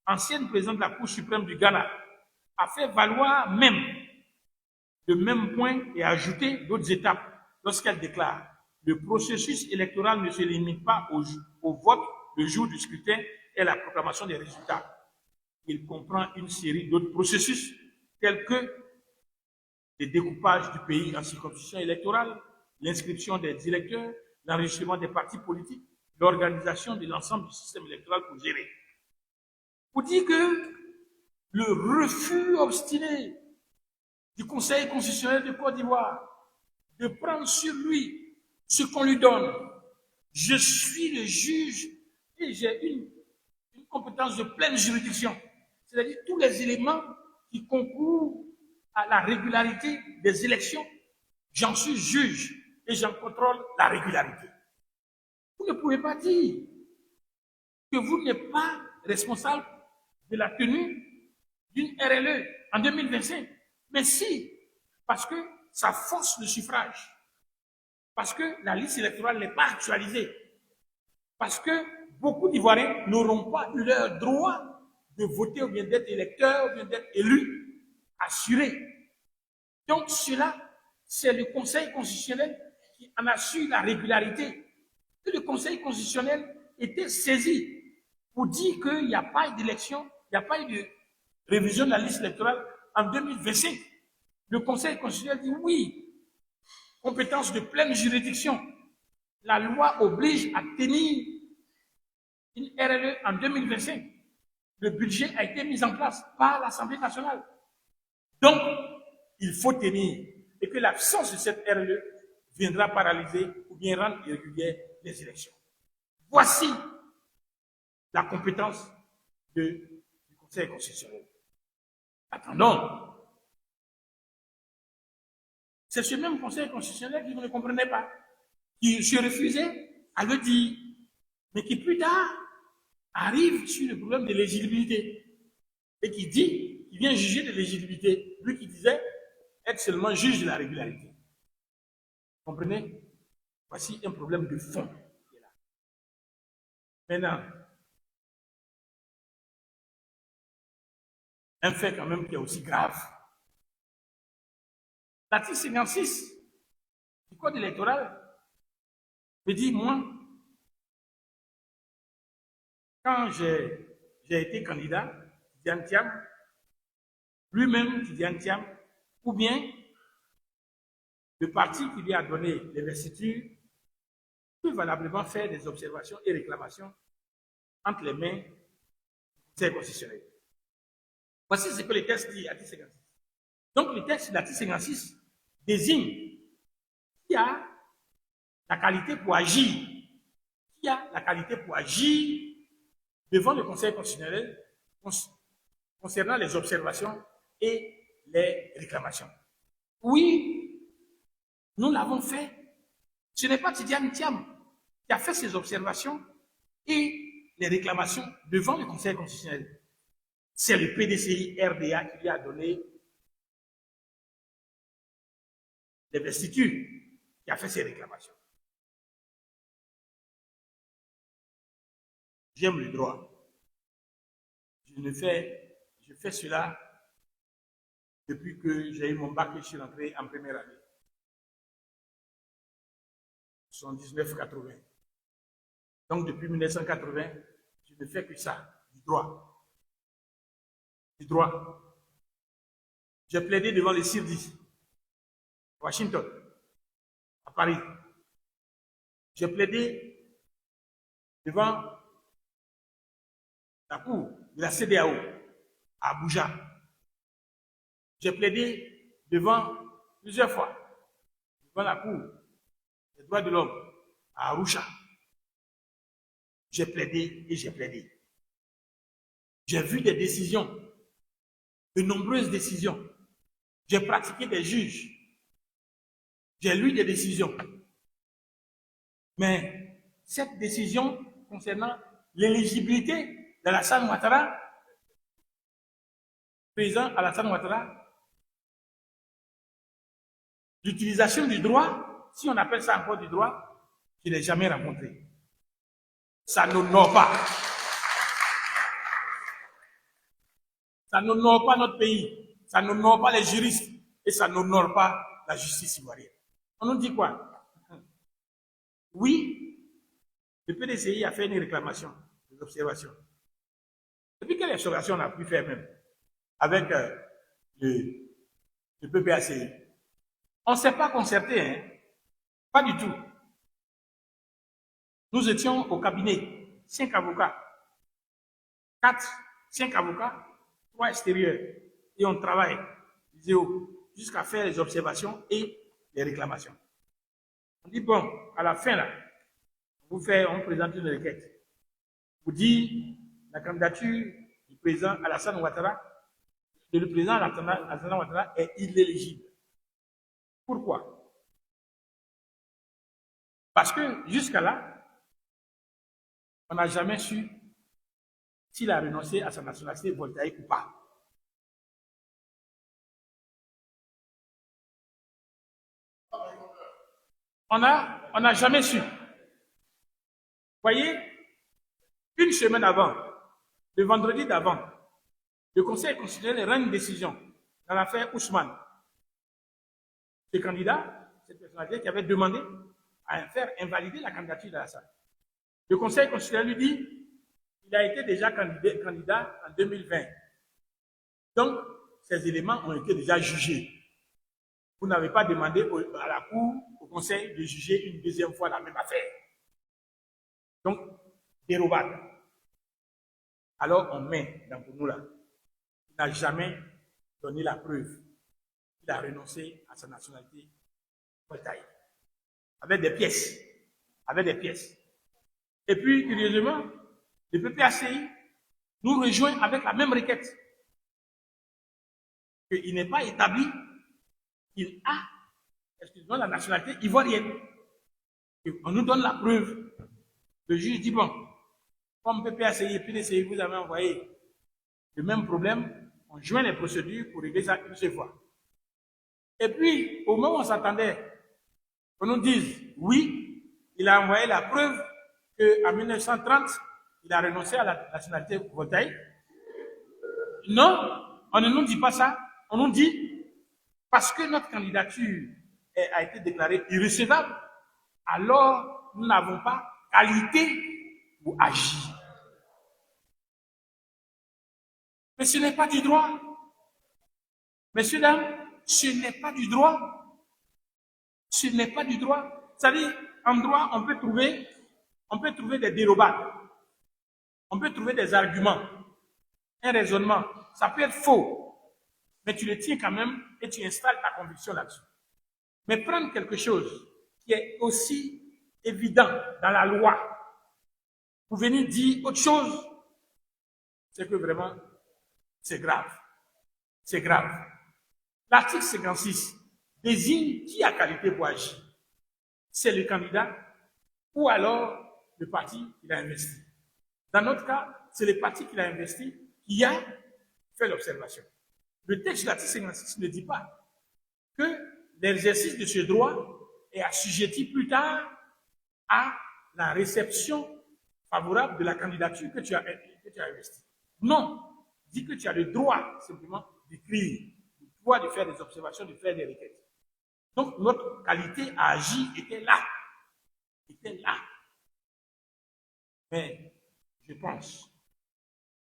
S3: ancienne présidente de la Cour suprême du Ghana, a fait valoir même le même point et a ajouté d'autres étapes lorsqu'elle déclare « Le processus électoral ne se limite pas au vote le jour du scrutin et la proclamation des résultats. Il comprend une série d'autres processus tels que le découpage du pays en circonscriptions électorales, l'inscription des électeurs, l'enregistrement des partis politiques, l'organisation de l'ensemble du système électoral pour gérer. » Pour dire que le refus obstiné du Conseil constitutionnel de Côte d'Ivoire de prendre sur lui ce qu'on lui donne. Je suis le juge et j'ai une compétence de pleine juridiction. C'est-à-dire tous les éléments qui concourent à la régularité des élections, j'en suis juge et j'en contrôle la régularité. Vous ne pouvez pas dire que vous n'êtes pas responsable de la tenue d'une RLE en 2025. Mais si, parce que ça force le suffrage, parce que la liste électorale n'est pas actualisée, parce que beaucoup d'Ivoiriens n'auront pas eu leur droit de voter ou bien d'être électeurs ou bien d'être élus assurés. Donc cela, c'est le Conseil constitutionnel qui en assure la régularité. Que le Conseil constitutionnel était saisi pour dire qu'il n'y a pas eu d'élection, il n'y a pas eu de révision de la liste électorale en 2025. Le Conseil constitutionnel dit oui, compétence de pleine juridiction. La loi oblige à tenir une RLE en 2025. Le budget a été mis en place par l'Assemblée nationale. Donc, il faut tenir. Et que l'absence de cette RLE viendra paralyser ou bien rendre irrégulières les élections. Voici la compétence du Conseil constitutionnel. Attendons. C'est ce même Conseil constitutionnel qui ne comprenait pas, qui se refusait à le dire, mais qui plus tard arrive sur le problème de l'éligibilité et qui dit, qui vient juger de l'éligibilité, lui qui disait être seulement juge de la régularité. Vous comprenez? Voici un problème de fond qui est là. Maintenant, un fait quand même qui est aussi grave. L'article 56 du Code électoral me dit, moi, quand j'ai été candidat, Tidiane Thiam, lui-même Tidiane Thiam, ou bien le parti qui lui a donné l'investiture, peut valablement faire des observations et réclamations entre les mains du Conseil constitutionnel. Voici ce que le texte dit, l'article 56. Donc le texte de l'article 56 désigne qui a la qualité pour agir, devant le Conseil constitutionnel concernant les observations et les réclamations. Oui, nous l'avons fait. Ce n'est pas Tidiane Thiam qui a fait ces observations et les réclamations devant le Conseil constitutionnel. C'est le PDCI RDA qui lui a donné l'investiture, qui a fait ces réclamations. J'aime le droit. Je fais cela depuis que j'ai eu mon bac et je suis rentré en première année. 79-80. Donc depuis 1980, je ne fais que ça, du droit. Du droit. J'ai plaidé devant les CIRDI, à Washington, à Paris. J'ai plaidé devant la cour de la CEDEAO, à Abuja. J'ai plaidé plusieurs fois, devant la cour des droits de l'homme, à Arusha. J'ai plaidé et j'ai plaidé. J'ai vu des décisions, de nombreuses décisions. J'ai pratiqué des juges. J'ai lu des décisions. Mais cette décision concernant l'éligibilité d'Alassane Ouattara, président Alassane Ouattara, l'utilisation du droit, si on appelle ça encore du droit, je ne l'ai jamais rencontré. Ça n'honore pas. Ça n'honore pas notre pays. Ça n'honore pas les juristes. Et ça n'honore pas la justice ivoirienne. On nous dit quoi? Oui, le PDCI a fait une réclamation, des observations. Et puis quelle observation on a pu faire même avec le PPACI? On ne s'est pas concerté, hein? Pas du tout. Nous étions au cabinet, 5 avocats, 5 avocats, 3 extérieurs, et on travaille, jusqu'à faire les observations et les réclamations. On dit, bon, à la fin, là, on présente une requête. On dit la candidature du président Alassane Ouattara, le président Alassane Ouattara est inéligible. Pourquoi? Parce que jusqu'à là, on n'a jamais su s'il a renoncé à sa nationalité voltaïque ou pas. On n'a jamais su. Vous voyez, une semaine avant, le vendredi d'avant, le Conseil constitutionnel rend une décision dans l'affaire Ousmane. Ce candidat, cette personnalité qui avait demandé à faire invalider la candidature d'Alassane. Le Conseil constitutionnel lui dit qu'il a été déjà candidat en 2020. Donc, ces éléments ont été déjà jugés. Vous n'avez pas demandé à la Cour, au Conseil, de juger une deuxième fois la même affaire. Donc, dérobade. Alors, on met dans nous là. Il n'a jamais donné la preuve qu'il a renoncé à sa nationalité voltaïque. Avec des pièces. Avec des pièces. Et puis, curieusement, le PPACI nous rejoint avec la même requête. Qu'il n'est pas établi qu'il a, excusez-moi, la nationalité ivoirienne. Et on nous donne la preuve. Le juge dit, bon, comme PPACI et PDCI, vous avez envoyé le même problème, on joint les procédures pour régler ça une seule fois. Et puis, au moment où on s'attendait, on nous dise, oui, il a envoyé la preuve qu'en 1930, il a renoncé à la nationalité voltaïque. Non, on ne nous dit pas ça. On nous dit, parce que notre candidature a été déclarée irrecevable, alors nous n'avons pas qualité pour agir. Mais ce n'est pas du droit. Messieurs, dames, ce n'est pas du droit. Ce n'est pas du droit. C'est-à-dire, en droit, on peut trouver des dérobades. On peut trouver des arguments, un raisonnement. Ça peut être faux, mais tu le tiens quand même et tu installes ta conviction là-dessus. Mais prendre quelque chose qui est aussi évident dans la loi pour venir dire autre chose, c'est que vraiment, c'est grave. C'est grave. L'article 56 désigne qui a qualité pour agir. C'est le candidat ou alors le parti qui l'a investi. Dans notre cas, c'est le parti qui l'a investi qui a fait l'observation. Le texte de l'article 56 ne dit pas que l'exercice de ce droit est assujetti plus tard à la réception favorable de la candidature que tu as investie. Non, il dit que tu as le droit simplement d'écrire, le droit de faire des observations, de faire des requêtes. Donc notre qualité à agir était là. était là. Mais je pense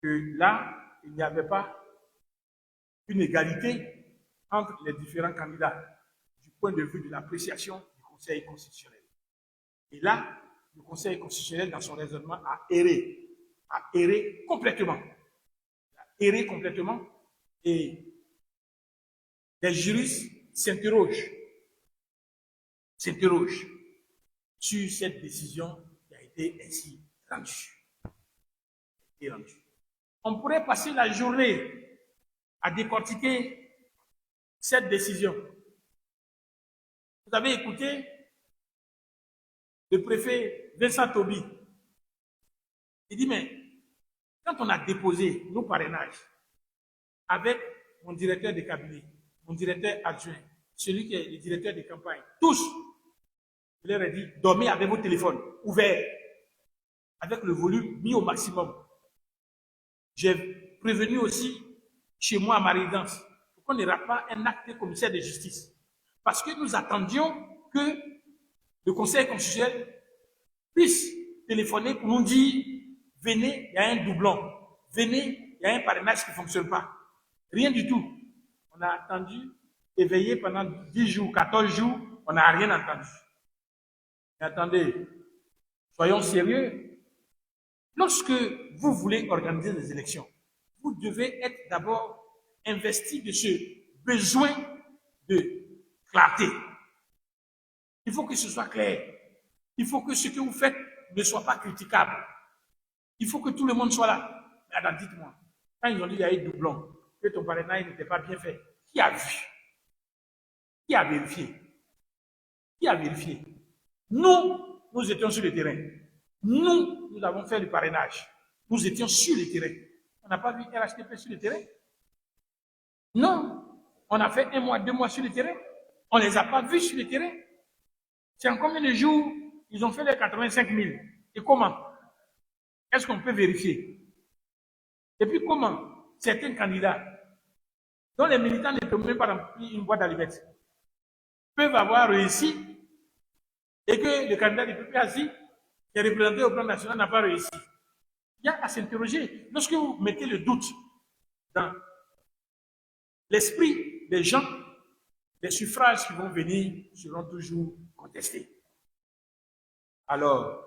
S3: que là, il n'y avait pas une égalité entre les différents candidats du point de vue de l'appréciation du Conseil constitutionnel. Et là, le Conseil constitutionnel, dans son raisonnement, a erré complètement. Et les juristes s'interrogent sur cette décision qui a été ainsi rendue. On pourrait passer la journée à décortiquer cette décision. Vous avez écouté le préfet Vincent Toby. Il dit, mais quand on a déposé nos parrainages avec mon directeur de cabinet, mon directeur adjoint, celui qui est le directeur de campagne, tous, je leur ai dit, dormez avec vos téléphones ouverts, avec le volume mis au maximum. J'ai prévenu aussi chez moi à ma résidence pour qu'on ne rate pas un acte de commissaire de justice. Parce que nous attendions que le Conseil constitutionnel puisse téléphoner pour nous dire venez, il y a un doublon. Venez, il y a un parrainage qui ne fonctionne pas. Rien du tout. On a attendu, éveillé pendant 10 jours, 14 jours, on n'a rien entendu. Mais attendez, soyons sérieux. Lorsque vous voulez organiser des élections, vous devez être d'abord investi de ce besoin de clarté. Il faut que ce soit clair. Il faut que ce que vous faites ne soit pas critiquable. Il faut que tout le monde soit là. Mais alors, dites-moi, quand ils ont dit qu'il y a eu doublon, que ton parrainage n'était pas bien fait, qui a vu? Qui a vérifié? Qui a vérifié? Nous étions sur le terrain. Nous avons fait le parrainage. Nous étions sur le terrain. On n'a pas vu RHTP sur le terrain? Non. On a fait 1 mois, 2 mois sur le terrain. On ne les a pas vus sur le terrain. C'est en combien de jours ils ont fait les 85 000? Et comment? Est-ce qu'on peut vérifier? Et puis comment certains candidats, dont les militants ne peuvent même pas remplir une boîte d'allumettes, peuvent avoir réussi et que le candidat du PPAC qui est représenté au plan national n'a pas réussi? Il y a à s'interroger. Lorsque vous mettez le doute dans l'esprit des gens, les suffrages qui vont venir seront toujours contestés. Alors,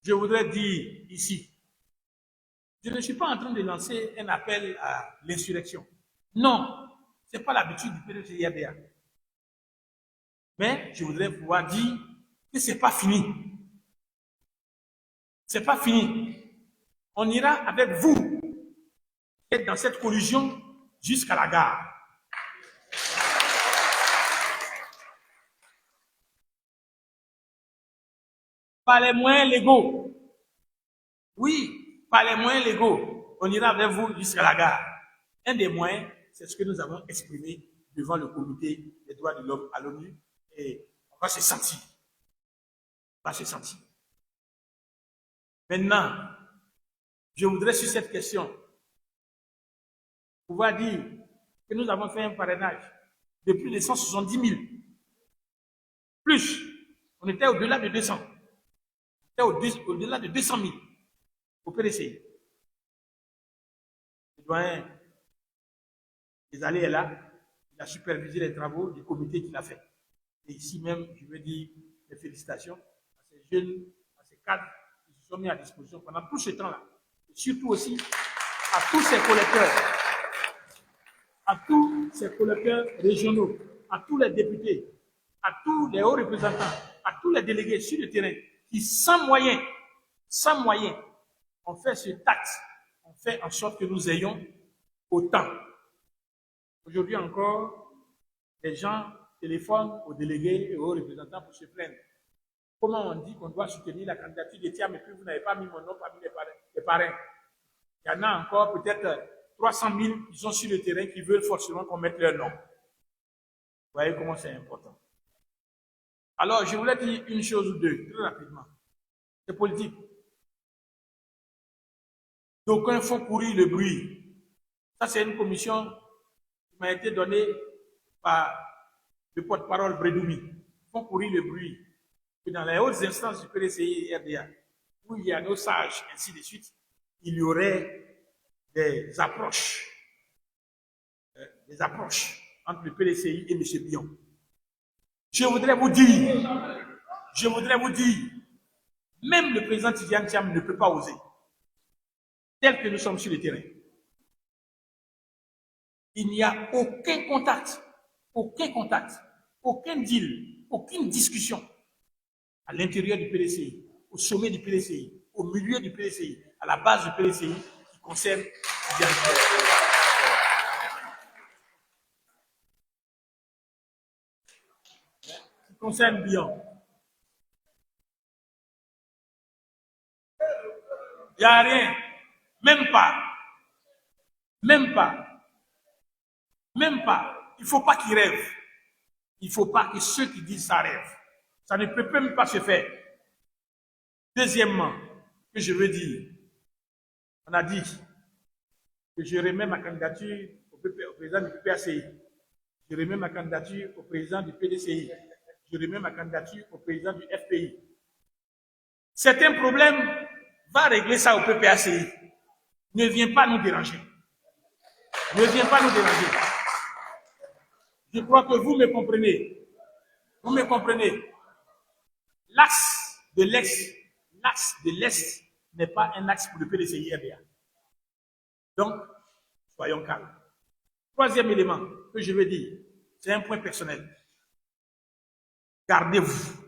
S3: je voudrais dire ici, je ne suis pas en train de lancer un appel à l'insurrection. Non, ce n'est pas l'habitude du PDG-IRDA. Mais je voudrais pouvoir dire que ce n'est pas fini. Ce n'est pas fini. On ira avec vous être dans cette collusion jusqu'à la gare. Par les moyens légaux. Oui, par les moyens légaux, on ira avec vous jusqu'à la gare. Un des moyens, c'est ce que nous avons exprimé devant le comité des droits de l'homme à l'ONU et on va se sentir. On va se sentir. Maintenant, je voudrais sur cette question pouvoir dire que nous avons fait un parrainage de plus de 170 000. Plus, on était au-delà de 200. On était au-delà de 200 000 au PDC. Le doyen des allées est là. Il a supervisé les travaux du comité qu'il a fait. Et ici même, je veux dire mes félicitations à ces jeunes, à ces cadres qui se sont mis à disposition pendant tout ce temps-là. Et surtout aussi à tous ces collecteurs régionaux, à tous les députés, à tous les hauts représentants, à tous les délégués sur le terrain qui, sans moyens, ont fait ce taxe, ont fait en sorte que nous ayons autant. Aujourd'hui encore, les gens téléphonent aux délégués et aux représentants pour se plaindre. Comment on dit qu'on doit soutenir la candidature de Thiam et puis vous n'avez pas mis mon nom parmi les parrains? Il y en a encore peut-être 300 000 qui sont sur le terrain qui veulent forcément qu'on mette leur nom. Vous voyez comment c'est important. Alors, je voulais dire une chose ou deux, très rapidement. C'est politique. D'aucuns font courir le bruit. Ça, c'est une commission qui m'a été donnée par le porte-parole Bredoumi. Ils font courir le bruit que dans les hautes instances du PDCI et RDA, où il y a nos sages, ainsi de suite, il y aurait des approches entre le PDCI et M. Bion. Je voudrais vous dire, même le président Tidiane Thiam ne peut pas oser, tel que nous sommes sur le terrain. Il n'y a aucun contact, aucun deal, aucune discussion à l'intérieur du PDCI, au sommet du PDCI, au milieu du PDCI, à la base du PDCI qui concerne Tidiane Thiam. Concerne Bion. Il n'y a rien. Même pas. Il ne faut pas qu'ils rêvent. Il ne faut pas que ceux qui disent ça rêvent. Ça ne peut même pas se faire. Deuxièmement, que je veux dire, on a dit que je remets ma candidature au président du PPACI. Je remets ma candidature au président du PDCI. Je remets ma candidature au président du FPI. Certains problèmes, va régler ça au PPACI. Ne viens pas nous déranger. Ne viens pas nous déranger. Je crois que vous me comprenez. Vous me comprenez. L'axe de l'Est n'est pas un axe pour le PDCI RDA. Donc, soyons calmes. Troisième élément que je veux dire, c'est un point personnel. Gardez-vous.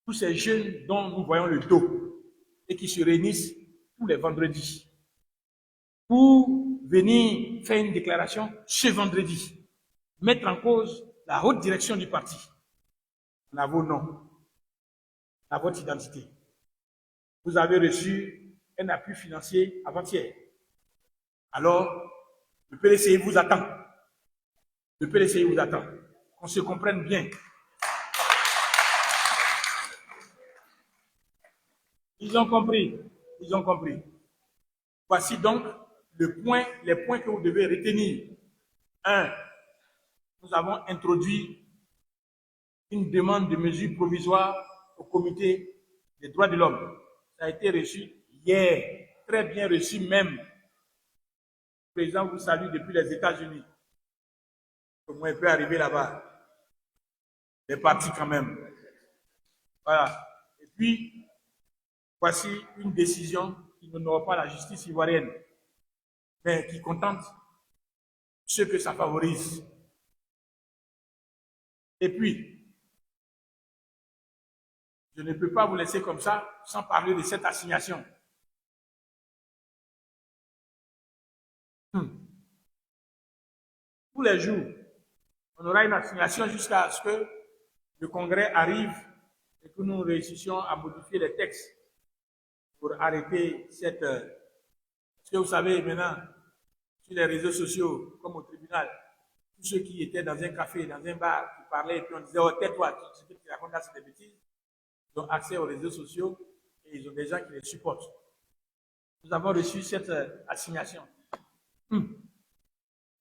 S3: Tous ces jeunes dont nous voyons le dos et qui se réunissent tous les vendredis pour venir faire une déclaration ce vendredi, mettre en cause la haute direction du parti, on a vos noms, à votre identité. Vous avez reçu un appui financier avant-hier. Alors, le PDCI vous attend. Le PDCI vous attend. Qu'on se comprenne bien. Ils ont compris. Ils ont compris. Voici donc les points que vous devez retenir. 1. Nous avons introduit une demande de mesure provisoire au comité des droits de l'homme. Ça a été reçu hier, très bien reçu même. Le président vous salue depuis les États-Unis. Comment il peut arriver là-bas? Il est parti quand même. Voilà. Et puis, voici une décision qui n'honore pas la justice ivoirienne, mais qui contente ceux que ça favorise. Et puis, je ne peux pas vous laisser comme ça sans parler de cette assignation. Tous les jours, on aura une assignation jusqu'à ce que le Congrès arrive et que nous réussissions à modifier les textes pour arrêter cette... Parce que vous savez, maintenant, sur les réseaux sociaux, comme au tribunal, tous ceux qui étaient dans un café, dans un bar, qui parlaient, et puis on disait, oh, tais-toi, ce que tu racontes là, c'est des bêtises. Ils ont accès aux réseaux sociaux et ils ont des gens qui les supportent. Nous avons reçu cette assignation.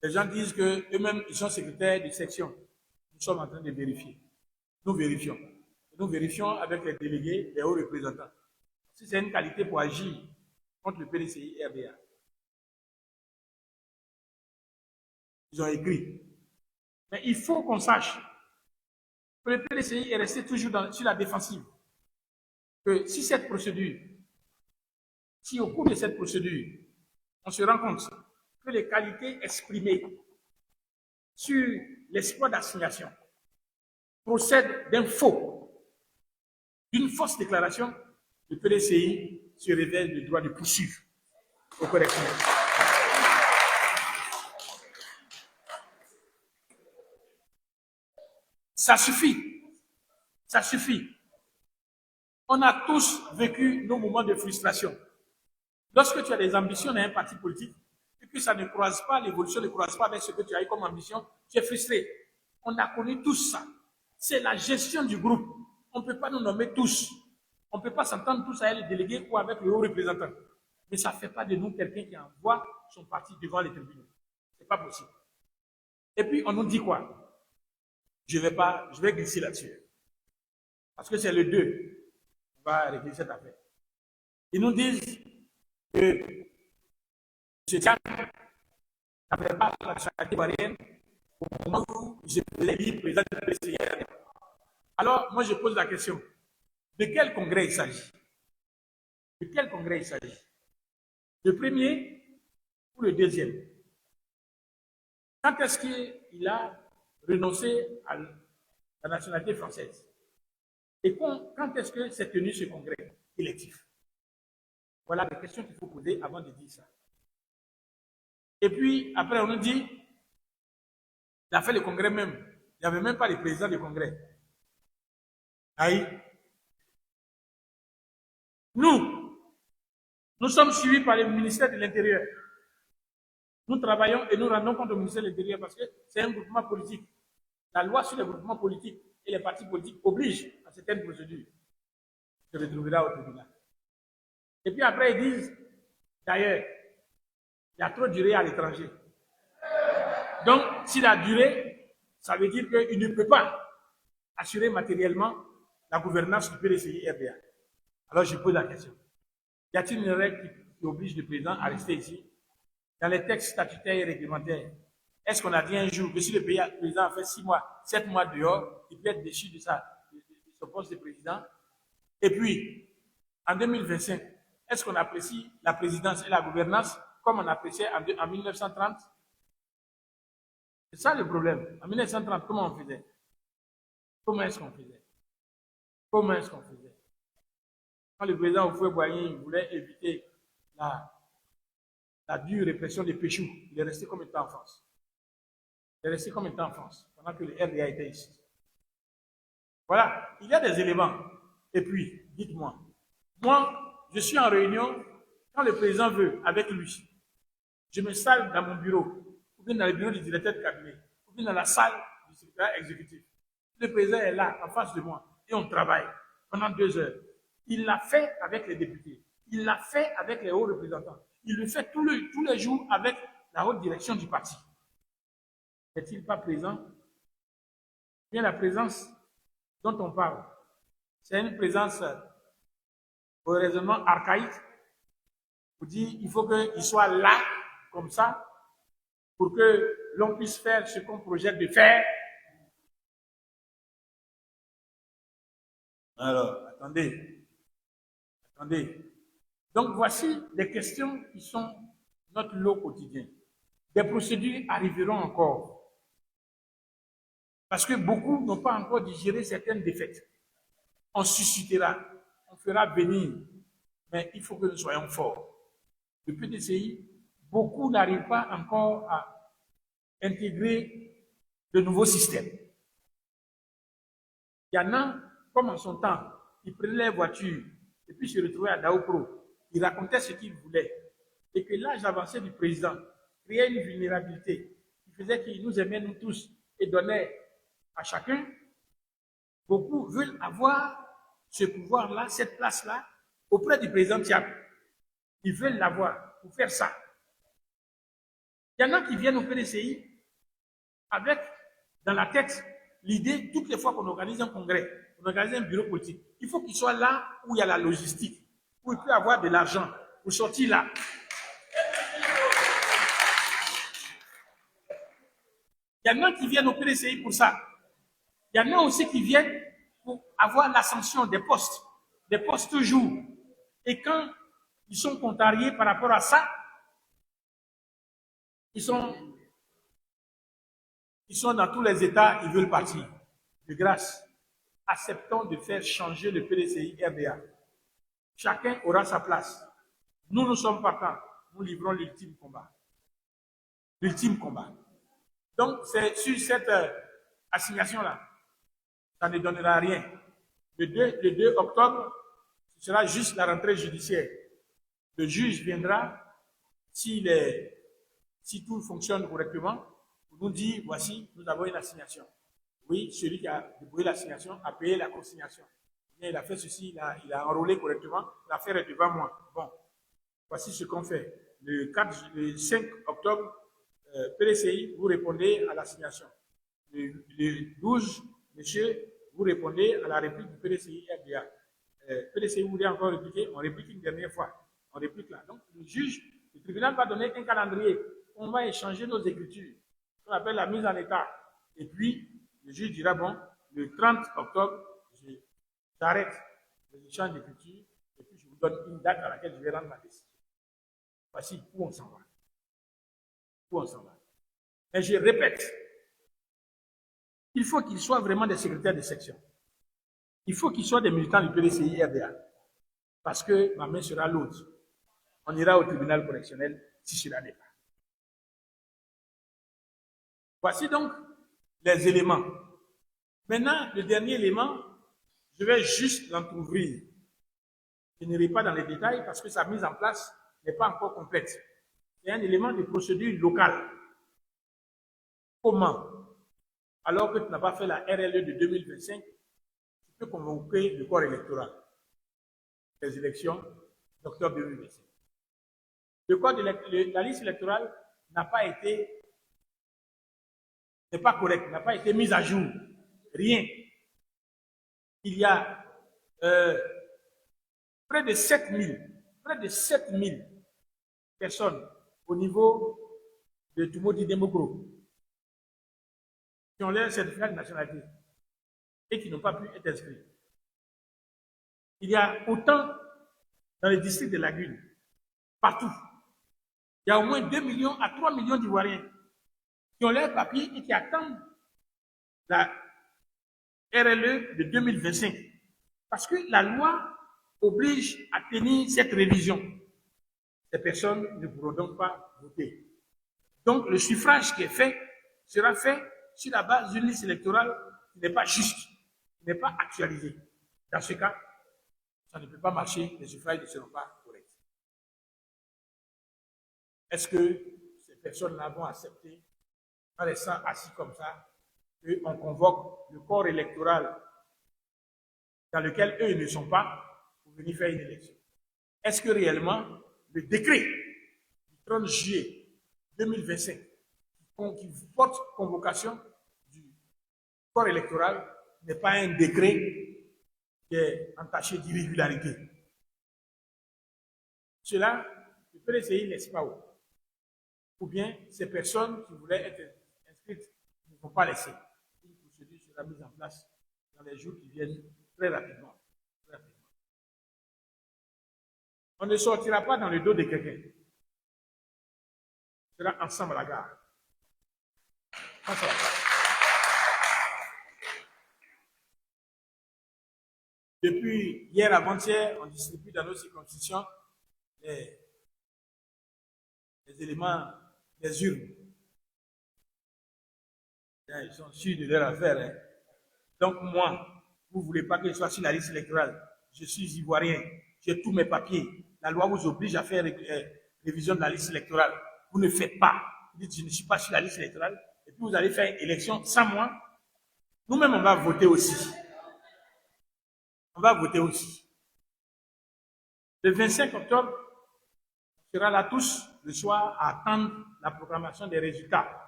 S3: Les gens disent qu'eux-mêmes, ils sont secrétaires de section. Nous sommes en train de vérifier. Nous vérifions. Nous vérifions avec les délégués, les hauts représentants. Si c'est une qualité pour agir contre le PDCI RDA. Ils ont écrit. Mais il faut qu'on sache que le PDCI est resté toujours sur la défensive. Que si cette procédure, si au cours de cette procédure, on se rend compte que les qualités exprimées sur l'espoir d'assignation procèdent d'un faux, d'une fausse déclaration, le PDCI se révèle le droit de poursuivre au correctionnel. Ça suffit. Ça suffit. On a tous vécu nos moments de frustration. Lorsque tu as des ambitions dans un parti politique, et que ça ne croise pas, l'évolution ne croise pas avec ce que tu as eu comme ambition, tu es frustré. On a connu tous ça. C'est la gestion du groupe. On ne peut pas nous nommer tous. On ne peut pas s'entendre tous avec les délégués ou avec le haut représentant. Mais ça ne fait pas de nous quelqu'un qui envoie son parti devant les tribunaux. Ce n'est pas possible. Et puis, on nous dit quoi? Je vais glisser là-dessus. parce que c'est le 2 qu'on va régler cette affaire. Ils nous disent que M. Tchad n'avait pas la nationalité ivoirienne au moment où je l'ai élu président de la PCR. Alors, moi, je pose la question, de quel congrès il s'agit? De quel congrès il s'agit? Le premier ou le deuxième? Quand est-ce qu'il a renoncé à la nationalité française? Et quand est-ce que s'est tenu ce congrès électif? Voilà les questions qu'il faut poser avant de dire ça. Et puis, après, on nous dit, il a fait le congrès même. Il n'y avait même pas le président du congrès. Aïe. Nous sommes suivis par le ministère de l'Intérieur. Nous travaillons et nous rendons compte au ministère de l'Intérieur parce que c'est un groupement politique. La loi sur les groupements politiques et les partis politiques oblige à certaines procédures. Se retrouvera au tribunal. Et puis après, ils disent, d'ailleurs, il a trop duré à l'étranger. Donc, s'il a duré, ça veut dire qu'il ne peut pas assurer matériellement la gouvernance du PDCI RDA. Alors, je pose la question. Y a-t-il une règle qui oblige le président à rester ici? Dans les textes statutaires et réglementaires, est-ce qu'on a dit un jour que si le président a fait 6 mois, 7 mois dehors, il peut être déchu de son poste de président? Et puis, en 2025, est-ce qu'on apprécie la présidence et la gouvernance comme on appréciait en 1930? C'est ça le problème. En 1930, comment on faisait? Comment est-ce qu'on faisait? Comment est-ce qu'on faisait? Quand le président Houphouët-Boigny voulait éviter la dure répression des péchous, il est resté combien de temps en France? Il est resté combien de temps en France pendant que le RDA était ici? Voilà, il y a des éléments. Et puis, dites-moi, moi, je suis en réunion, quand le président veut, avec lui, je m'installe dans mon bureau, ou bien dans le bureau du directeur de cabinet, ou bien dans la salle du secrétaire exécutif. Le président est là, en face de moi, et on travaille pendant 2 heures. Il l'a fait avec les députés, il l'a fait avec les hauts représentants, il le fait tous les jours avec la haute direction du parti. N'est-il pas présent? Bien, la présence dont on parle, c'est une présence au raisonnement archaïque. Vous dites il faut qu'il soit là, comme ça, pour que l'on puisse faire ce qu'on projette de faire. Alors, attendez. Donc, voici les questions qui sont notre lot quotidien. Des procédures arriveront encore. Parce que beaucoup n'ont pas encore digéré certaines défaites. On suscitera, on fera venir, mais il faut que nous soyons forts. Le PDCI, beaucoup n'arrivent pas encore à intégrer de nouveaux systèmes. Il y en a, comme en son temps, ils prenaient les voitures et puis se retrouvaient à Daopro. Ils racontaient ce qu'ils voulaient. Et que l'âge avancé du président créait une vulnérabilité qui faisait qu'il nous aimait nous tous et donnait à chacun. Beaucoup veulent avoir ce pouvoir-là, cette place-là, auprès du président Tchad. Ils veulent l'avoir pour faire ça. Il y en a qui viennent au PDCI avec, dans la tête, l'idée, toutes les fois qu'on organise un congrès, on organise un bureau politique, il faut qu'il soit là où il y a la logistique, où il peut avoir de l'argent pour sortir là. Il y en a qui viennent au PDCI pour ça. Il y en a aussi qui viennent pour avoir l'ascension des postes toujours. Et quand ils sont contrariés par rapport à ça, ils sont dans tous les États, ils veulent partir. De grâce, acceptons de faire changer le PDCI RDA. Chacun aura sa place. Nous sommes partants. Nous livrons l'ultime combat. L'ultime combat. Donc, c'est sur cette assignation-là. Ça ne donnera rien. Le 2 octobre, ce sera juste la rentrée judiciaire. Le juge viendra, si tout fonctionne correctement, pour nous dire, voici, nous avons une assignation. Oui, celui qui a débrouillé l'assignation a payé la consignation. Il a fait ceci, il a enrôlé correctement, l'affaire est devant moi. Bon, voici ce qu'on fait. Le 5 octobre, PDCI, vous répondez à l'assignation. Le 12, monsieur, vous répondez à la réplique du PDCI RDA. PDCI, vous voulez encore répliquer? On réplique une dernière fois. On réplique là. Donc, le tribunal va donner un calendrier. On va échanger nos écritures. On appelle la mise en état. Et puis, le juge dira, bon, le 30 octobre, j'arrête les échanges d'écritures et puis je vous donne une date à laquelle je vais rendre ma décision. Voici où on s'en va. Où on s'en va. Mais je répète, il faut qu'ils soient vraiment des secrétaires de section. Il faut qu'ils soient des militants du PDCI RDA. Parce que ma main sera lourde. On ira au tribunal correctionnel si cela n'est pas. Voici donc les éléments. Maintenant, le dernier élément, je vais juste l'entrouvrir. Je n'irai pas dans les détails parce que sa mise en place n'est pas encore complète. C'est un élément de procédure locale. Comment? Alors que tu n'as pas fait la RLE de 2025, tu peux convoquer le corps électoral des élections d'octobre 2025. Le code de la liste électorale n'est pas correct, n'a pas été mise à jour. Rien. Il y a près de 7000 personnes au niveau de Tumodi Demogro qui ont leur certificat de nationalité et qui n'ont pas pu être inscrits. Il y a autant dans les districts de Lagune, partout. Il y a au moins 2 millions à 3 millions d'Ivoiriens qui ont leurs papiers et qui attendent la RLE de 2025. Parce que la loi oblige à tenir cette révision. Ces personnes ne pourront donc pas voter. Donc le suffrage qui est fait sera fait sur la base d'une liste électorale qui n'est pas juste, qui n'est pas actualisée. Dans ce cas, ça ne peut pas marcher, les suffrages ne seront pas corrects. Est-ce que ces personnes-là vont accepter, en restant assis comme ça, qu'on convoque le corps électoral dans lequel eux ne sont pas pour venir faire une élection? Est-ce que réellement le décret du 30 juillet 2025 qui porte convocation du corps électoral n'est pas un décret qui est entaché d'irrégularité? Cela, le PDCI laisse pas où? Ou bien ces personnes qui voulaient être inscrites ne vont pas laisser. Une procédure sera mise en place dans les jours qui viennent très rapidement. On ne sortira pas dans le dos de quelqu'un. On sera ensemble à la gare. Ensemble. Depuis hier avant-hier, on distribue dans nos circonscriptions les éléments des urnes. Ils sont sûrs de leur affaire. Hein. Donc moi, vous ne voulez pas que je sois sur la liste électorale. Je suis ivoirien, j'ai tous mes papiers. La loi vous oblige à faire révision de la liste électorale. Vous ne faites pas. Vous dites, je ne suis pas sur la liste électorale. Et puis vous allez faire une élection sans moi. Nous-mêmes, on va voter aussi. On va voter aussi. Le 25 octobre, on sera là tous le soir à attendre la proclamation des résultats.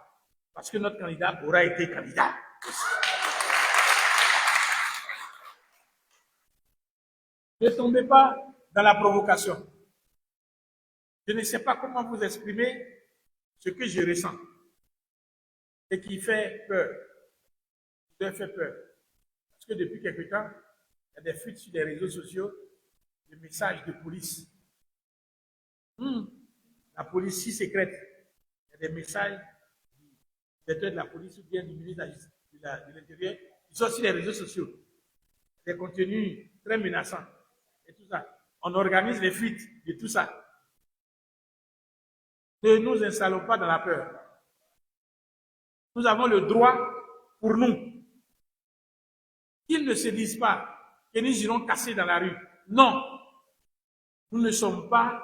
S3: Parce que notre candidat aura été candidat. Ne tombez pas dans la provocation. Je ne sais pas comment vous exprimer ce que je ressens et qui fait peur. Qui me fait peur. Parce que depuis quelque temps, il y a des fuites sur les réseaux sociaux, des messages de police. La police si secrète. Il y a des messages du directeur de la police ou bien du ministre de l'Intérieur qui sont sur les réseaux sociaux. Des contenus très menaçants. Et tout ça. On organise les fuites de tout ça. Ne nous installons pas dans la peur. Nous avons le droit pour nous. Qu'ils ne se disent pas que nous irons casser dans la rue. Non. Nous ne sommes pas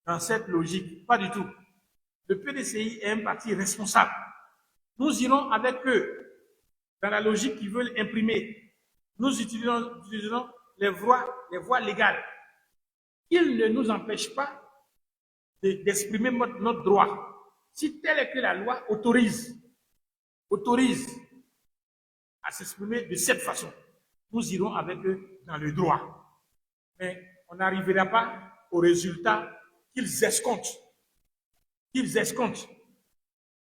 S3: dans cette logique. Pas du tout. Le PDCI est un parti responsable. Nous irons avec eux dans la logique qu'ils veulent imprimer. Nous utilisons les voies légales. Ils ne nous empêchent pas d'exprimer notre droit. Si tel est que la loi autorise à s'exprimer de cette façon. Nous irons avec eux dans le droit. Mais on n'arrivera pas au résultat qu'ils escomptent.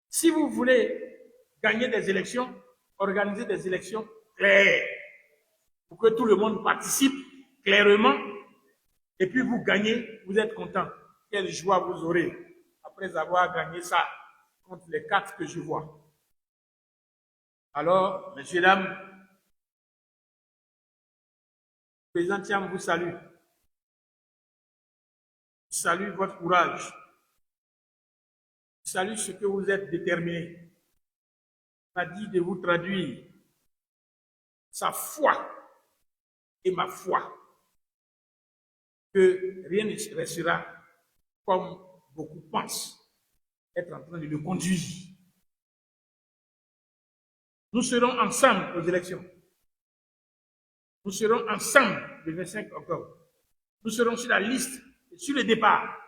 S3: Si vous voulez gagner des élections, organisez des élections claires pour que tout le monde participe clairement et puis vous gagnez, vous êtes content. Quelle joie vous aurez après avoir gagné ça contre les 4 que je vois. Alors, messieurs, dames, le président Thiam vous salue. Je salue votre courage. Je salue ce que vous êtes déterminé. Il m'a dit de vous traduire sa foi et ma foi, que rien ne restera comme beaucoup pensent être en train de le conduire. Nous serons ensemble aux élections. Nous serons ensemble le 25 octobre. Nous serons sur la liste, sur le départ.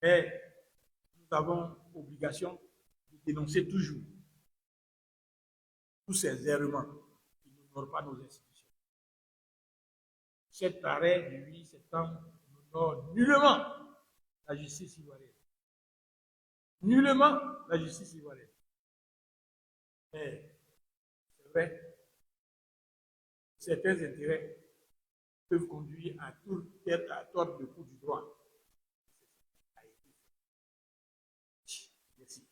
S3: Mais nous avons obligation de dénoncer toujours tous ces errements qui n'honorent pas nos institutions. Cet arrêt du 8 septembre n'honore nullement la justice ivoirienne. Nullement la justice ivoirienne. Mais c'est vrai, certains intérêts peuvent conduire à tordre le cou du droit. Merci.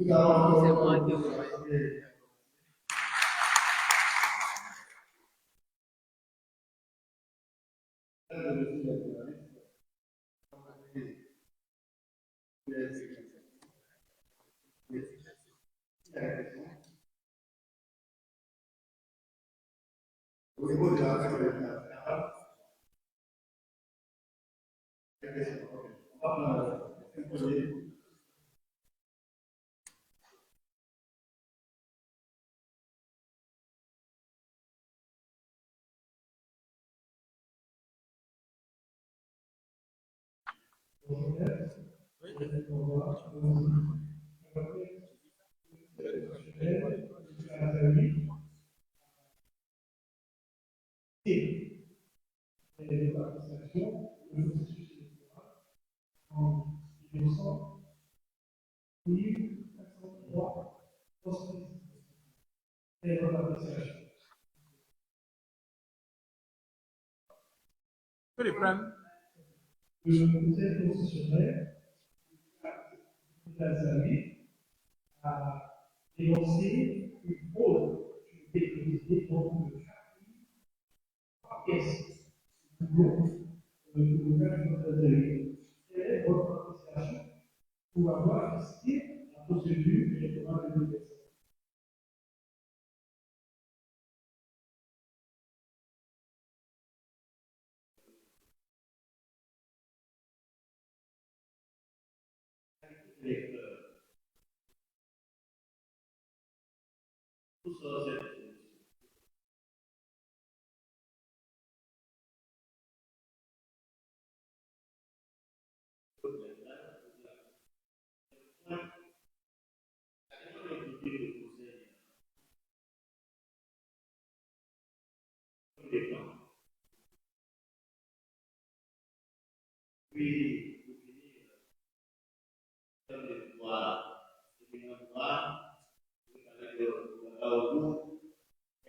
S2: Nous allons encore au niveau de la règle générale,
S3: Je peux les prendre.
S2: le Conseil constitutionnel a dénoncé une fraude qui était utilisée dans le pièce du groupe de l'Union. Quelle est votre appréciation pour avoir assisté à la procédure électorale de l'UPS?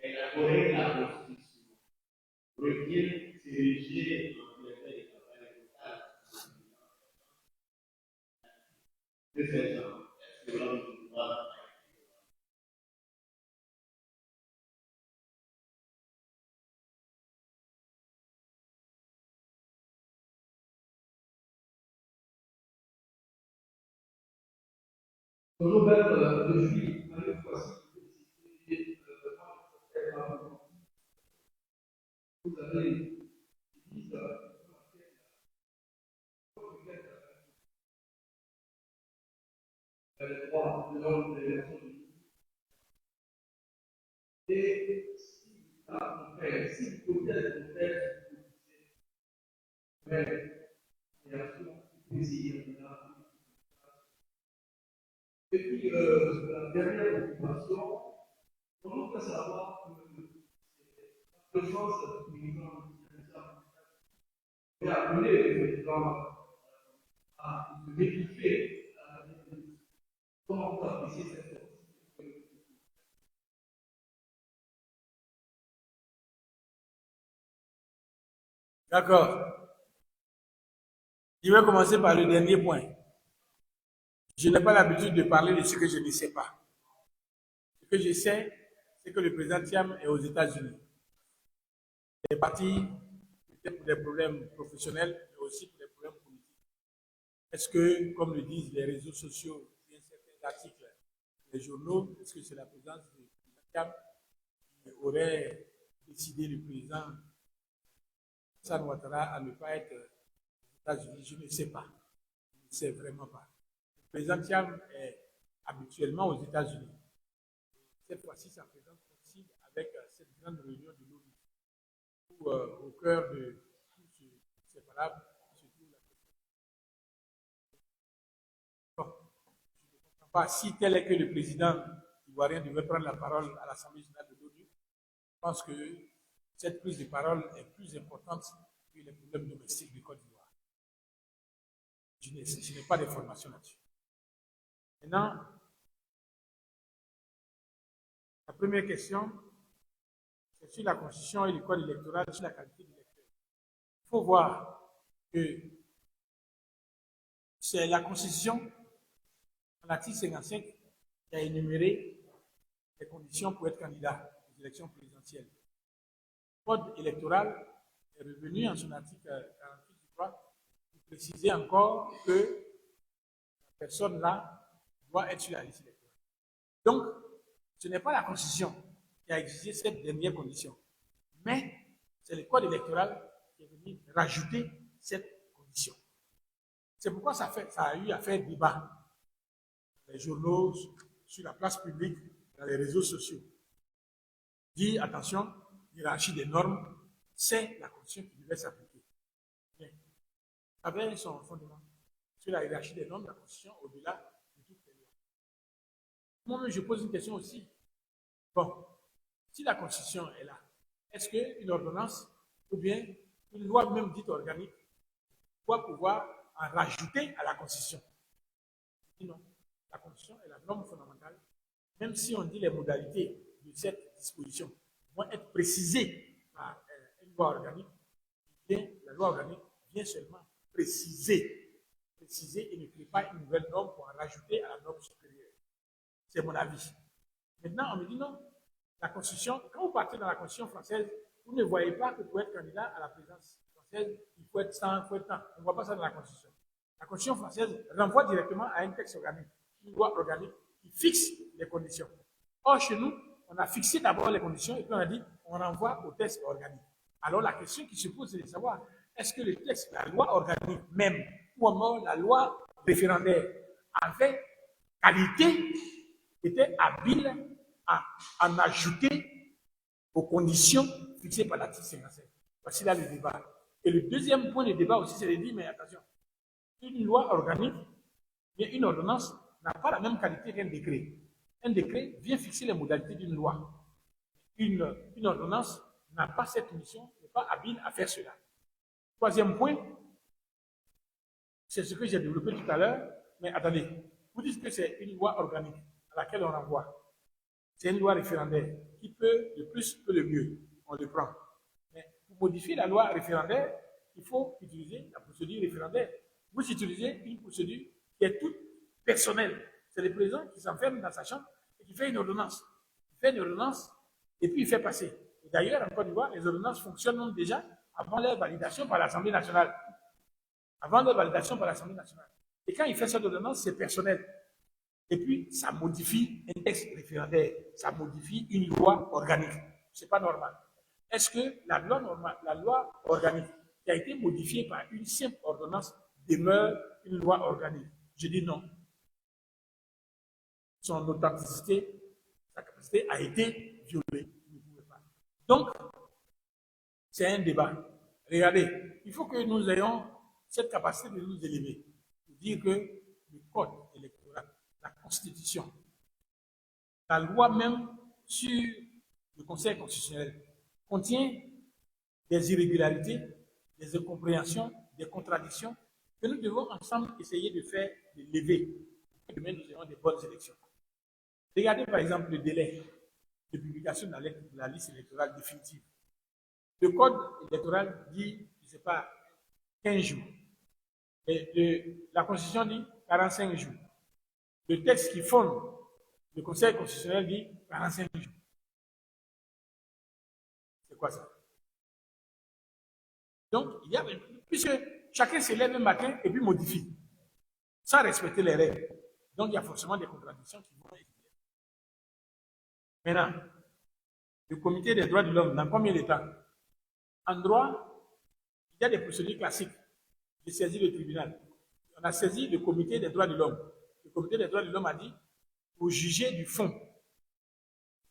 S2: Élaborer la Constitution requiert s'ériger en plénière de campagne électorale de ces gens. Est-ce que l'homme du pouvoir Robert de Juillet, à une fois, vous avez dit le droit de l'homme de l'élection. Et si vous pouvez Et puis, la dernière occupation, on peut savoir que la présence du président est appelé le président à se vérifier comment vous appréciez cette chose.
S3: D'accord. Je vais commencer par le dernier point. Je n'ai pas l'habitude de parler de ce que je ne sais pas. Ce que je sais, c'est que le président Thiam est aux États-Unis. Il est parti peut-être pour des problèmes professionnels, mais aussi pour des problèmes politiques. Est-ce que, comme le disent les réseaux sociaux et certains articles, les journaux, est-ce que c'est la présence du président Thiam qui aurait décidé le président Hassan Ouattara à ne pas être aux États-Unis? Je ne sais pas. Je ne sais vraiment pas. Le président Thiam est habituellement aux États-Unis. Cette fois-ci, sa présence coïncide avec cette grande réunion de l'ONU, où au cœur de tout ce séparable se trouve la question. Bon, je ne comprends pas si tel est que le président ivoirien devait prendre la parole à l'Assemblée générale de l'ONU. Je pense que cette prise de parole est plus importante que les problèmes domestiques du Côte d'Ivoire. Je n'ai pas d'informations là-dessus. Maintenant, la première question, c'est sur la Constitution et le Code électoral, sur la qualité de l'électeur. Il faut voir que c'est la Constitution, en l'article 55, qui a énuméré les conditions pour être candidat aux élections présidentielles. Le Code électoral est revenu en son article 48, je crois, pour préciser encore que la personne-là doit être sur la liste électorale. Donc, ce n'est pas la Constitution qui a exigé cette dernière condition, mais c'est le Code électoral qui est venu rajouter cette condition. C'est pourquoi ça a eu à faire débat dans les journaux, sur la place publique, dans les réseaux sociaux. Dit, attention, hiérarchie des normes, c'est la Constitution qui devait s'appliquer. Mais, avec son fondement sur la hiérarchie des normes, la Constitution, au-delà de toutes les lois. Moi-même, je pose une question aussi. Bon, si la Constitution est là, est-ce qu'une ordonnance ou bien une loi même dite organique doit pouvoir en rajouter à la Constitution? Non, la Constitution est la norme fondamentale, même si on dit les modalités de cette disposition vont être précisées par une loi organique, bien, la loi organique vient seulement préciser et ne crée pas une nouvelle norme pour en rajouter à la norme supérieure. C'est mon avis. Maintenant, on me dit non, la Constitution, quand vous partez dans la Constitution française, vous ne voyez pas que pour être candidat à la présidence française, il faut être tant, il faut être tant. On ne voit pas ça dans la Constitution. La Constitution française renvoie directement à un texte organique, une loi organique qui fixe les conditions. Or, chez nous, on a fixé d'abord les conditions et puis on a dit, on renvoie au texte organique. Alors, la question qui se pose, c'est de savoir, est-ce que le texte, la loi organique même, ou encore la loi référendaire, avait qualité, était habile à en ajouter aux conditions fixées par l'article 57. Voici là le débat. Et le deuxième point de débat aussi, c'est de dire, mais attention, une loi organique, bien une ordonnance, n'a pas la même qualité qu'un décret. Un décret vient fixer les modalités d'une loi. Une ordonnance n'a pas cette mission, n'est pas habile à faire cela. Troisième point, c'est ce que j'ai développé tout à l'heure, mais attendez, vous dites que c'est une loi organique à laquelle on renvoie. C'est une loi référendaire qui peut, le plus peut le mieux, on le prend. Mais pour modifier la loi référendaire, il faut utiliser la procédure référendaire. Vous utilisez une procédure qui est toute personnelle. C'est le président qui s'enferme dans sa chambre et qui fait une ordonnance. Il fait une ordonnance et puis il fait passer. Et d'ailleurs, en Côte d'Ivoire, les ordonnances fonctionnent déjà avant leur validation par l'Assemblée nationale. Avant leur validation par l'Assemblée nationale. Et quand il fait cette ordonnance, c'est personnel. Et puis, ça modifie un texte référendaire. Ça modifie une loi organique. C'est pas normal. Est-ce que la loi organique qui a été modifiée par une simple ordonnance demeure une loi organique? Je dis non. Son authenticité, sa capacité a été violée. Vous ne pouvez pas. Donc, c'est un débat. Regardez, il faut que nous ayons cette capacité de nous élever, de dire que le code électoral, la constitution, la loi même sur le Conseil constitutionnel contient des irrégularités, des incompréhensions, des contradictions que nous devons ensemble essayer de faire, de lever, pour que demain nous ayons des bonnes élections. Regardez par exemple le délai de publication de la liste électorale définitive. Le code électoral dit, je ne sais pas, 15 jours. La Constitution dit 45 jours. Le texte qui fonde le Conseil constitutionnel dit 45 jours. C'est quoi ça? Donc, puisque chacun se lève un matin et puis modifie, sans respecter les règles. Donc, il y a forcément des contradictions qui vont exister. Maintenant, le comité des droits de l'homme, dans combien de temps? En droit, il y a des procédures classiques. J'ai saisi le tribunal. On a saisi le comité des droits de l'homme. Le comité des droits de l'homme a dit, pour juger du fond,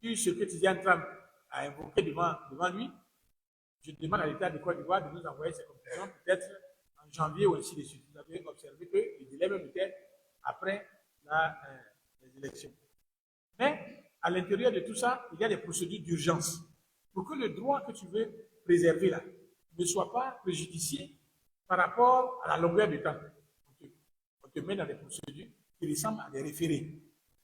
S3: sur ce que tu es en train d'invoquer devant lui, je demande à l'État de Côte d'Ivoire de nous envoyer ses conclusions, peut-être en janvier ou ainsi de suite. Vous avez observé que le délai même était après les élections. Mais à l'intérieur de tout ça, il y a des procédures d'urgence. Pour que le droit que tu veux préserver là ne soit pas préjudicié par rapport à la longueur du temps. On te met dans des procédures qui ressemblent à des référés.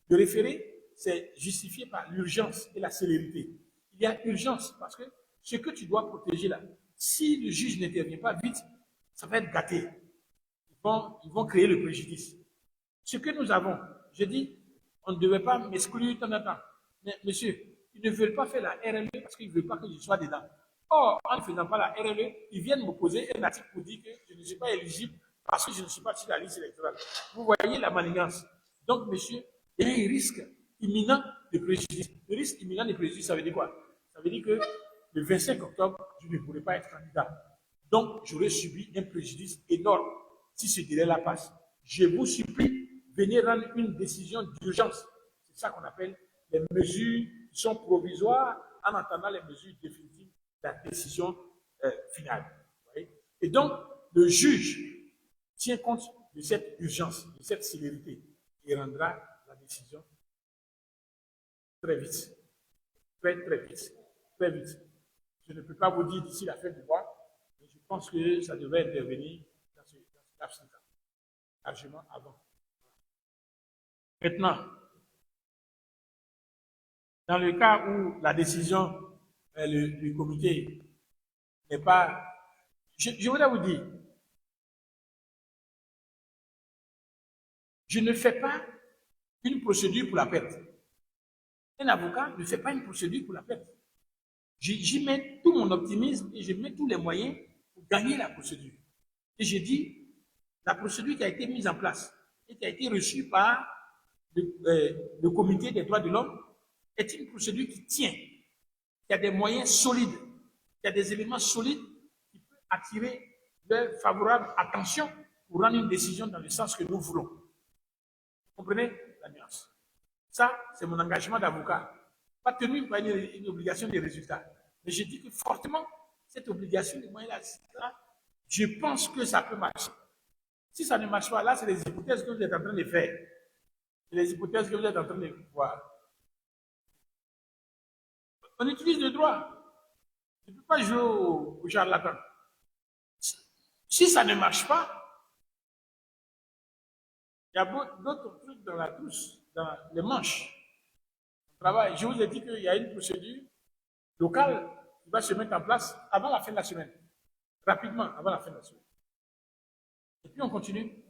S3: Le référé, c'est justifié par l'urgence et la célérité. Il y a urgence parce que ce que tu dois protéger là, si le juge n'intervient pas vite, ça va être gâté. Ils vont créer le préjudice. Ce que nous avons, je dis, on ne devait pas m'exclure de temps en temps. Mais monsieur, ils ne veulent pas faire la RLE parce qu'ils ne veulent pas que je sois dedans. Or, en ne faisant pas la RLE, ils viennent me poser un article pour dire que je ne suis pas éligible parce que je ne suis pas sur la liste électorale. Vous voyez la manigance. Donc, monsieur, il y a un risque imminent de préjudice. Le risque imminent de préjudice, ça veut dire quoi? Ça veut dire que le 25 octobre, je ne pourrais pas être candidat. Donc, j'aurais subi un préjudice énorme si ce délai-là passe. Je vous supplie, venez rendre une décision d'urgence. C'est ça qu'on appelle les mesures qui sont provisoires en attendant les mesures définitives de la décision finale. Et donc, le juge tient compte de cette urgence, de cette célérité, et rendra la décision très vite. Très, très vite. Très vite. Je ne peux pas vous dire d'ici la fin du mois, mais je pense que ça devrait intervenir dans ce laps de temps, largement avant. Maintenant, dans le cas où la décision du comité n'est pas... Je voudrais vous dire, je ne fais pas une procédure pour la perte. Un avocat ne fait pas une procédure pour la perte. J'y mets tout mon optimisme et je mets tous les moyens pour gagner la procédure. Et je dis, la procédure qui a été mise en place et qui a été reçue par le comité des droits de l'homme est une procédure qui tient, qui a des moyens solides, qui a des éléments solides qui peuvent attirer leur favorable attention pour rendre une décision dans le sens que nous voulons. Vous comprenez la nuance? Ça, c'est mon engagement d'avocat. Pas tenu par une obligation de résultat. Mais je dis que fortement, cette obligation de moyens là, je pense que ça peut marcher. Si ça ne marche pas, là, c'est les hypothèses que vous êtes en train de faire. C'est les hypothèses que vous êtes en train de voir. On utilise le droit. Je ne peux pas jouer au charlatan. Si ça ne marche pas, il y a d'autres trucs dans la trousse, dans les manches. On travaille. Je vous ai dit qu'il y a une procédure locale qui va se mettre en place avant la fin de la semaine. Rapidement, avant la fin de la semaine. Et puis on continue.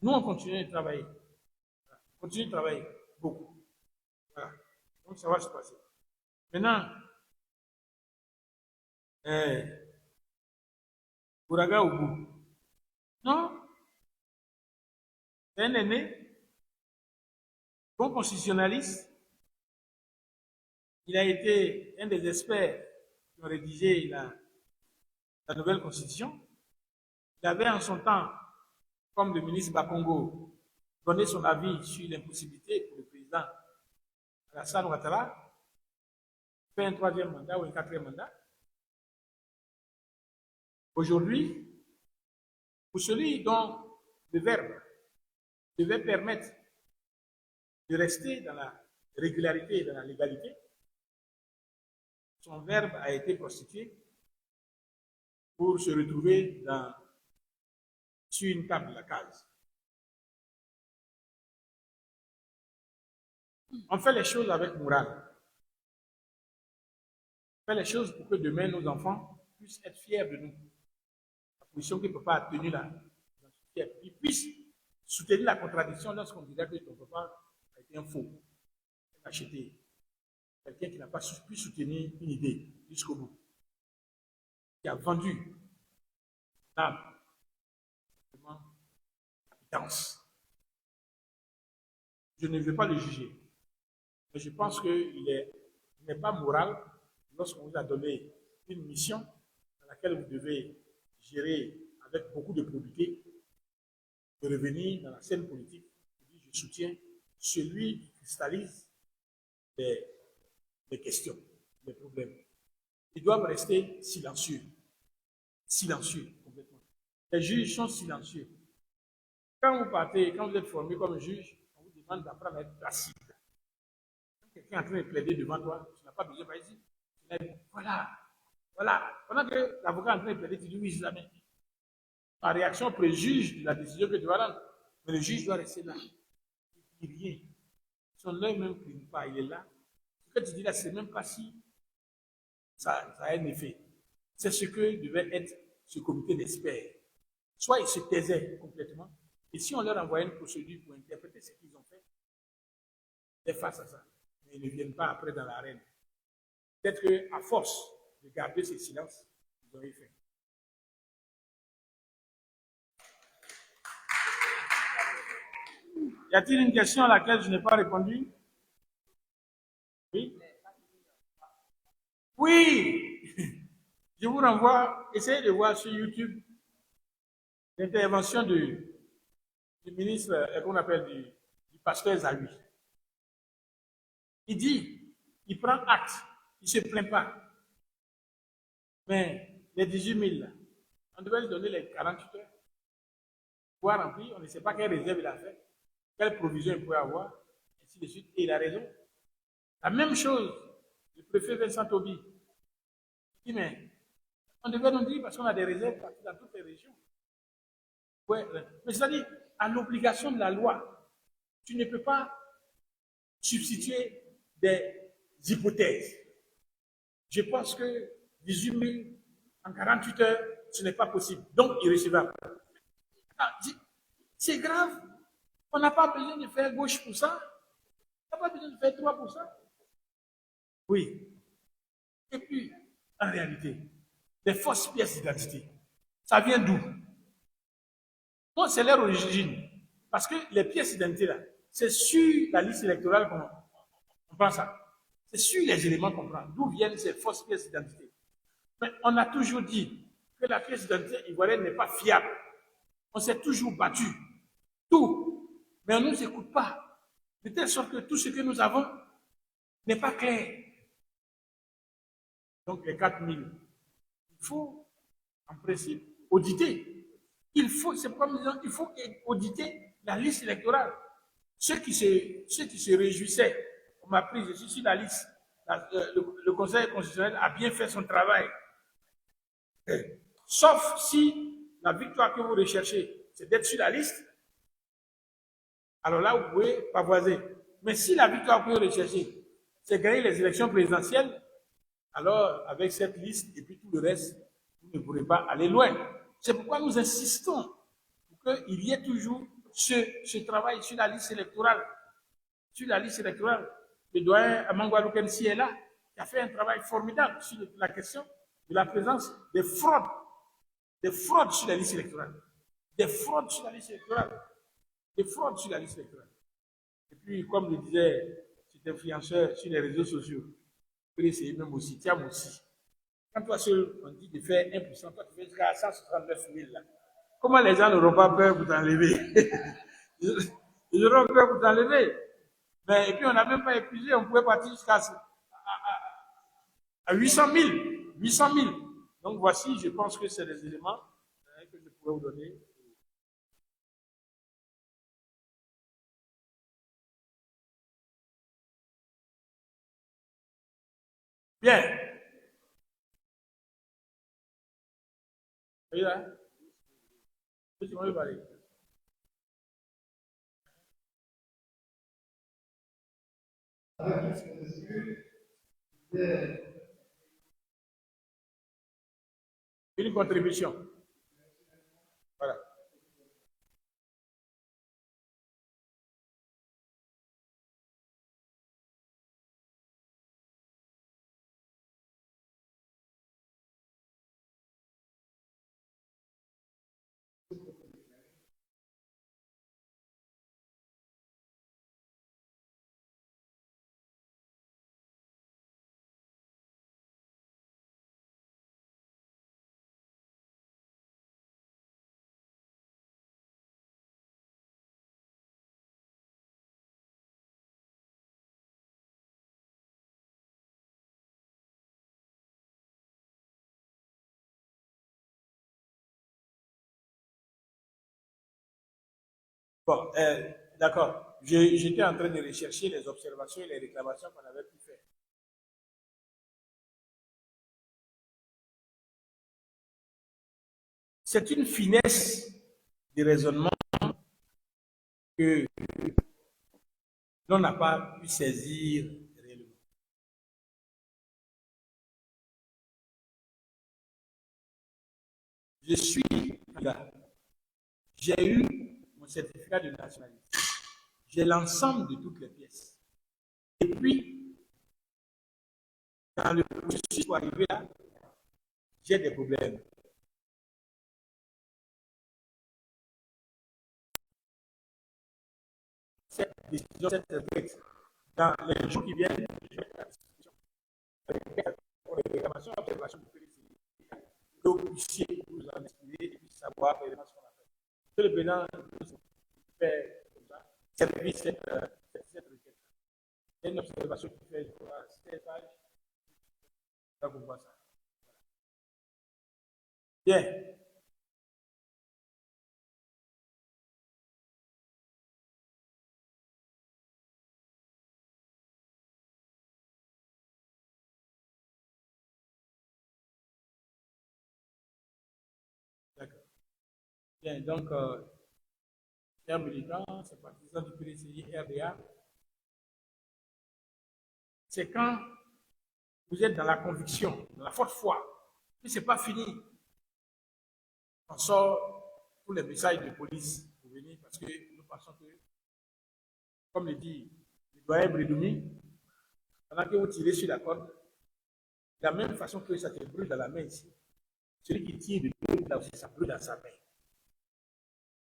S3: Nous, on continue de travailler. On continue de travailler beaucoup. Voilà. Donc ça va se passer. Maintenant, Ouraga Ougou. Non. C'est un aîné, bon constitutionnaliste. Il a été un des experts qui ont rédigé la nouvelle constitution. Il avait en son temps, comme le ministre Bakongo, donné son avis sur l'impossibilité pour le président Alassane Ouattara de faire un troisième mandat ou un quatrième mandat. Aujourd'hui, pour celui dont le verbe devait permettre de rester dans la régularité et dans la légalité, son verbe a été prostitué pour se retrouver sur une table de la case. On fait les choses avec morale. On fait les choses pour que demain nos enfants puissent être fiers de nous. La position que papa a tenue là, ils puissent soutenir la contradiction lorsqu'on dirait que ton papa a été un faux, acheté, quelqu'un qui n'a pas pu soutenir une idée jusqu'au bout, qui a vendu l'âme, la pitance. Je ne veux pas le juger, mais je pense qu'il n'est pas moral lorsqu'on vous a donné une mission dans laquelle vous devez gérer avec beaucoup de probité, de revenir dans la scène politique et dire je soutiens celui qui cristallise les questions, les problèmes. Ils doivent rester silencieux. Silencieux, complètement. Les juges sont silencieux. Quand vous partez, quand vous êtes formé comme juge, on vous demande d'apprendre à être placide. Quand quelqu'un est en train de plaider devant toi, tu n'as pas besoin de dire, voilà, voilà. Pendant que l'avocat est en train de plaider, tu dis oui, jamais. Ma réaction préjuge de la décision que tu vas rendre. Mais le juge doit rester là. Il ne dit rien. Son œil même ne cligne pas, il est là. Ce que tu dis là, c'est même pas si ça a un effet. C'est ce que devait être ce comité d'experts. Soit ils se taisaient complètement, et si on leur envoyait une procédure pour interpréter ce qu'ils ont fait, ils étaient face à ça. Mais ils ne viennent pas après dans l'arène. Peut-être qu'à force de garder ce silence, ils auraient fait. Y a-t-il une question à laquelle je n'ai pas répondu? Oui? Oui! Je vous renvoie, essayez de voir sur YouTube l'intervention du ministre, qu'on appelle du pasteur Zawi. Il dit, il prend acte, il ne se plaint pas. Mais les 18 000, là, on devait lui donner les 48 heures. Pour remplir, on ne sait pas quelle réserve il a fait, quelle provision il pouvait avoir, ainsi de suite. Et il a raison. La même chose, le préfet Vincent Tobi. Il dit, mais on devait nous dire parce qu'on a des réserves partout dans toutes les régions. Ouais, mais c'est-à-dire, à l'obligation de la loi, tu ne peux pas substituer des hypothèses. Je pense que 18 000 en 48 heures, ce n'est pas possible. Donc, irrécevable. C'est grave. On n'a pas besoin de faire gauche pour ça. On n'a pas besoin de faire droit pour ça. Oui. Et puis, en réalité, les fausses pièces d'identité, ça vient d'où? Bon, c'est leur origine. Parce que les pièces d'identité, là, c'est sur la liste électorale qu'on prend ça. C'est sur les éléments qu'on prend. D'où viennent ces fausses pièces d'identité? Mais on a toujours dit que la pièce d'identité ivoirienne n'est pas fiable. On s'est toujours battu. Tout. Mais on ne nous écoute pas. De telle sorte que tout ce que nous avons n'est pas clair. Donc les 4 000, il faut, en principe, auditer. C'est pourquoi nous disons qu'il faut auditer la liste électorale. Ceux qui se réjouissaient, on m'a pris, je suis sur la liste, le Conseil constitutionnel a bien fait son travail. Sauf si la victoire que vous recherchez, c'est d'être sur la liste, alors là, vous pouvez pavoiser. Mais si la victoire que vous recherchez, c'est gagner les élections présidentielles, alors avec cette liste et puis tout le reste, vous ne pourrez pas aller loin. C'est pourquoi nous insistons pour qu'il y ait toujours ce travail sur la liste électorale. Sur la liste électorale, le doyen Amangwa Lukensi est là, qui a fait un travail formidable sur la question de la présence des fraudes sur la liste électorale. Des fraudes sur la liste électorale. Des fraudes sur la liste électorale. Et puis, comme le disait cet influenceur sur les réseaux sociaux, vous pouvez essayer même aussi, tiens aussi. Quand toi seul, on dit de faire 1%, toi tu fais jusqu'à 169 000 là. Comment les gens n'auront pas peur pour t'enlever? Ils auront peur pour t'enlever. Mais, et puis on n'a même pas épuisé, on pouvait partir jusqu'à 800 000. 800 000. Donc voici, je pense que c'est les éléments que je pourrais vous donner. Bien. Vous voyez là? Oui, tu m'as parlé. Une contribution. Voilà. Bon, d'accord. J'étais en train de rechercher les observations et les réclamations qu'on avait pu faire. C'est une finesse de raisonnement que l'on n'a pas pu saisir réellement. Je suis là. J'ai eu mon certificat de nationalité. J'ai l'ensemble de toutes les pièces. Et puis, dans le processus pour arriver là, j'ai des problèmes. Cette décision, cette texte, dans les jours qui viennent, je vais faire la discussion. Pour les réclamations, observations du PDC, que vous puissiez vous en expliquer et puis savoir réellement ce qu'on a fait. Que le président fait comme ça, service cette requête. C'est une observation qui fait 16 pages. Là, vous voyez ça. Bien. D'accord. Bien, donc, chers militants, c'est partisans du PDCI RDA, c'est quand vous êtes dans la conviction, dans la forte foi, que ce n'est pas fini. On sort pour les messages de police pour venir parce que nous pensons que, comme le dit le doyen Bridoumi, pendant que vous tirez sur la corde, de la même façon que ça te brûle dans la main ici, celui qui tire de l'autre là aussi, ça brûle dans sa main.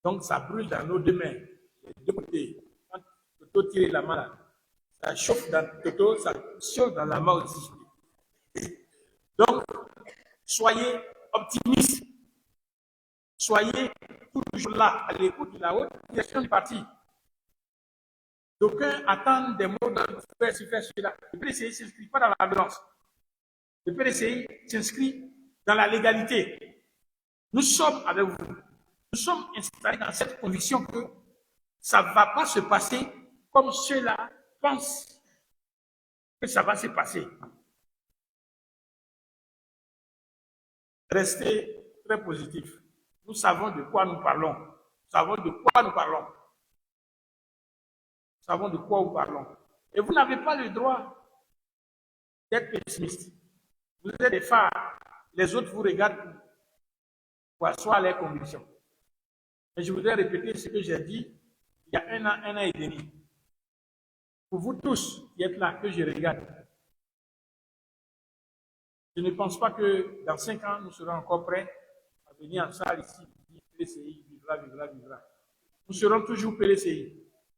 S3: Donc ça brûle dans nos deux mains, les deux côtés. Quand Toto tire la main là, ça chauffe dans Toto, ça chauffe dans la main aussi. Donc, soyez optimistes. Soyez toujours là, à l'écoute de la haute direction du parti. D'aucuns attendent des mots de faire cela. Le PDCI ne s'inscrit pas dans la violence. Le PDCI s'inscrit dans la légalité. Nous sommes avec vous. Nous sommes installés dans cette conviction que ça ne va pas se passer comme ceux-là pensent que ça va se passer. Restez très positifs. Nous savons de quoi nous parlons. Nous savons de quoi nous parlons. Nous savons de quoi nous parlons. Et vous n'avez pas le droit d'être pessimiste. Vous êtes des phares. Les autres vous regardent pour asseoir leurs convictions. Mais je voudrais répéter ce que j'ai dit il y a un an et demi. Pour vous tous qui êtes là, que je regarde, je ne pense pas que dans 5 ans, nous serons encore prêts à venir en salle ici, PDCI, vivra. Nous serons toujours PDCI.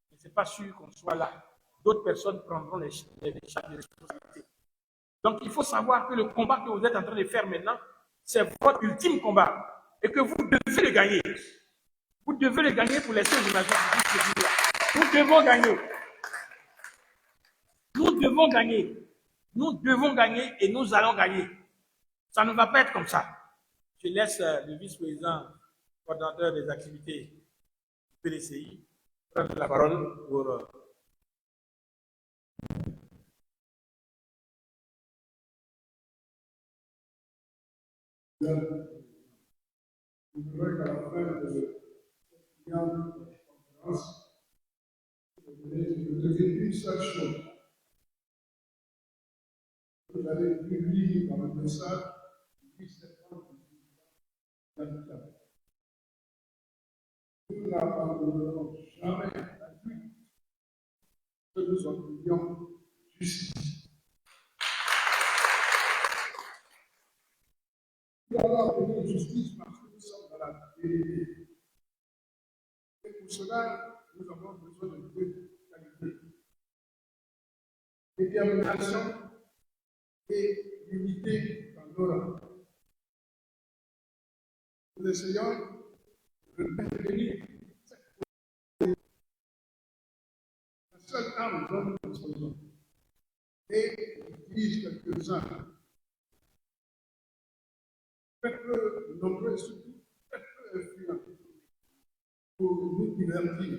S3: Mais ce n'est pas sûr qu'on soit là. D'autres personnes prendront les charges de responsabilité. Donc il faut savoir que le combat que vous êtes en train de faire maintenant, c'est votre ultime combat. Et que vous devez le gagner. Vous devez le gagner pour laisser aux images. Nous devons gagner. Nous devons gagner. Nous devons gagner et nous allons gagner. Ça ne va pas être comme ça. Je laisse le vice-président, coordinateur des activités du PDCI, prendre la parole pour...
S2: Je voudrais qu'à la fin de cette conférence, je dirai une seule chose. Vous avez pu lire dans le message du 8 septembre 2024. Nous n'abandonnerons jamais la lutte que nous obtenions justice. Nous allons obtenir justice parce que nous sommes dans la vérité. Et pour cela, nous avons besoin de deux qualités. Détermination et unité dans nos rangs. Nous essayons de maintenir la seule arme dont nous disposons. Et j'utilise quelques-uns. Faites-le nombreux et surtout faites-le influents pour nous divertir.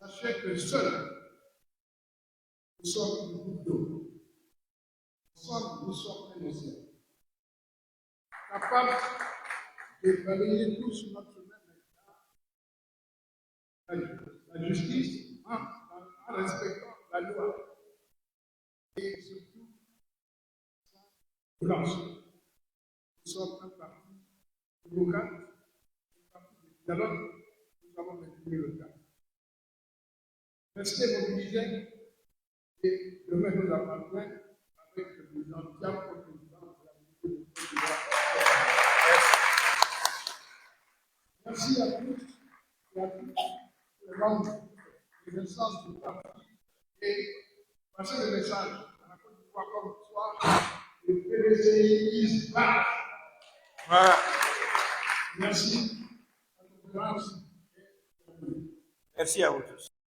S2: Sachez que seuls nous sommes une goutte d'eau. Ensemble, nous sommes un océan. Capables de balayer tout sur notre chemin la justice en respectant la loi et surtout blanche. Nous sommes un parti démocrate, un parti de dialogue, nous avons maintenu le cas. Restez mobilisés et demain nous apprendrons avec le président Diab comme président de la République de Côte d'Ivoire. Merci à tous et à toutes les membres des instances du parti et passez le message à la Côte d'Ivoire comme soir le PDCI is back.
S3: Voilà.
S2: Merci.
S3: Merci à vous tous.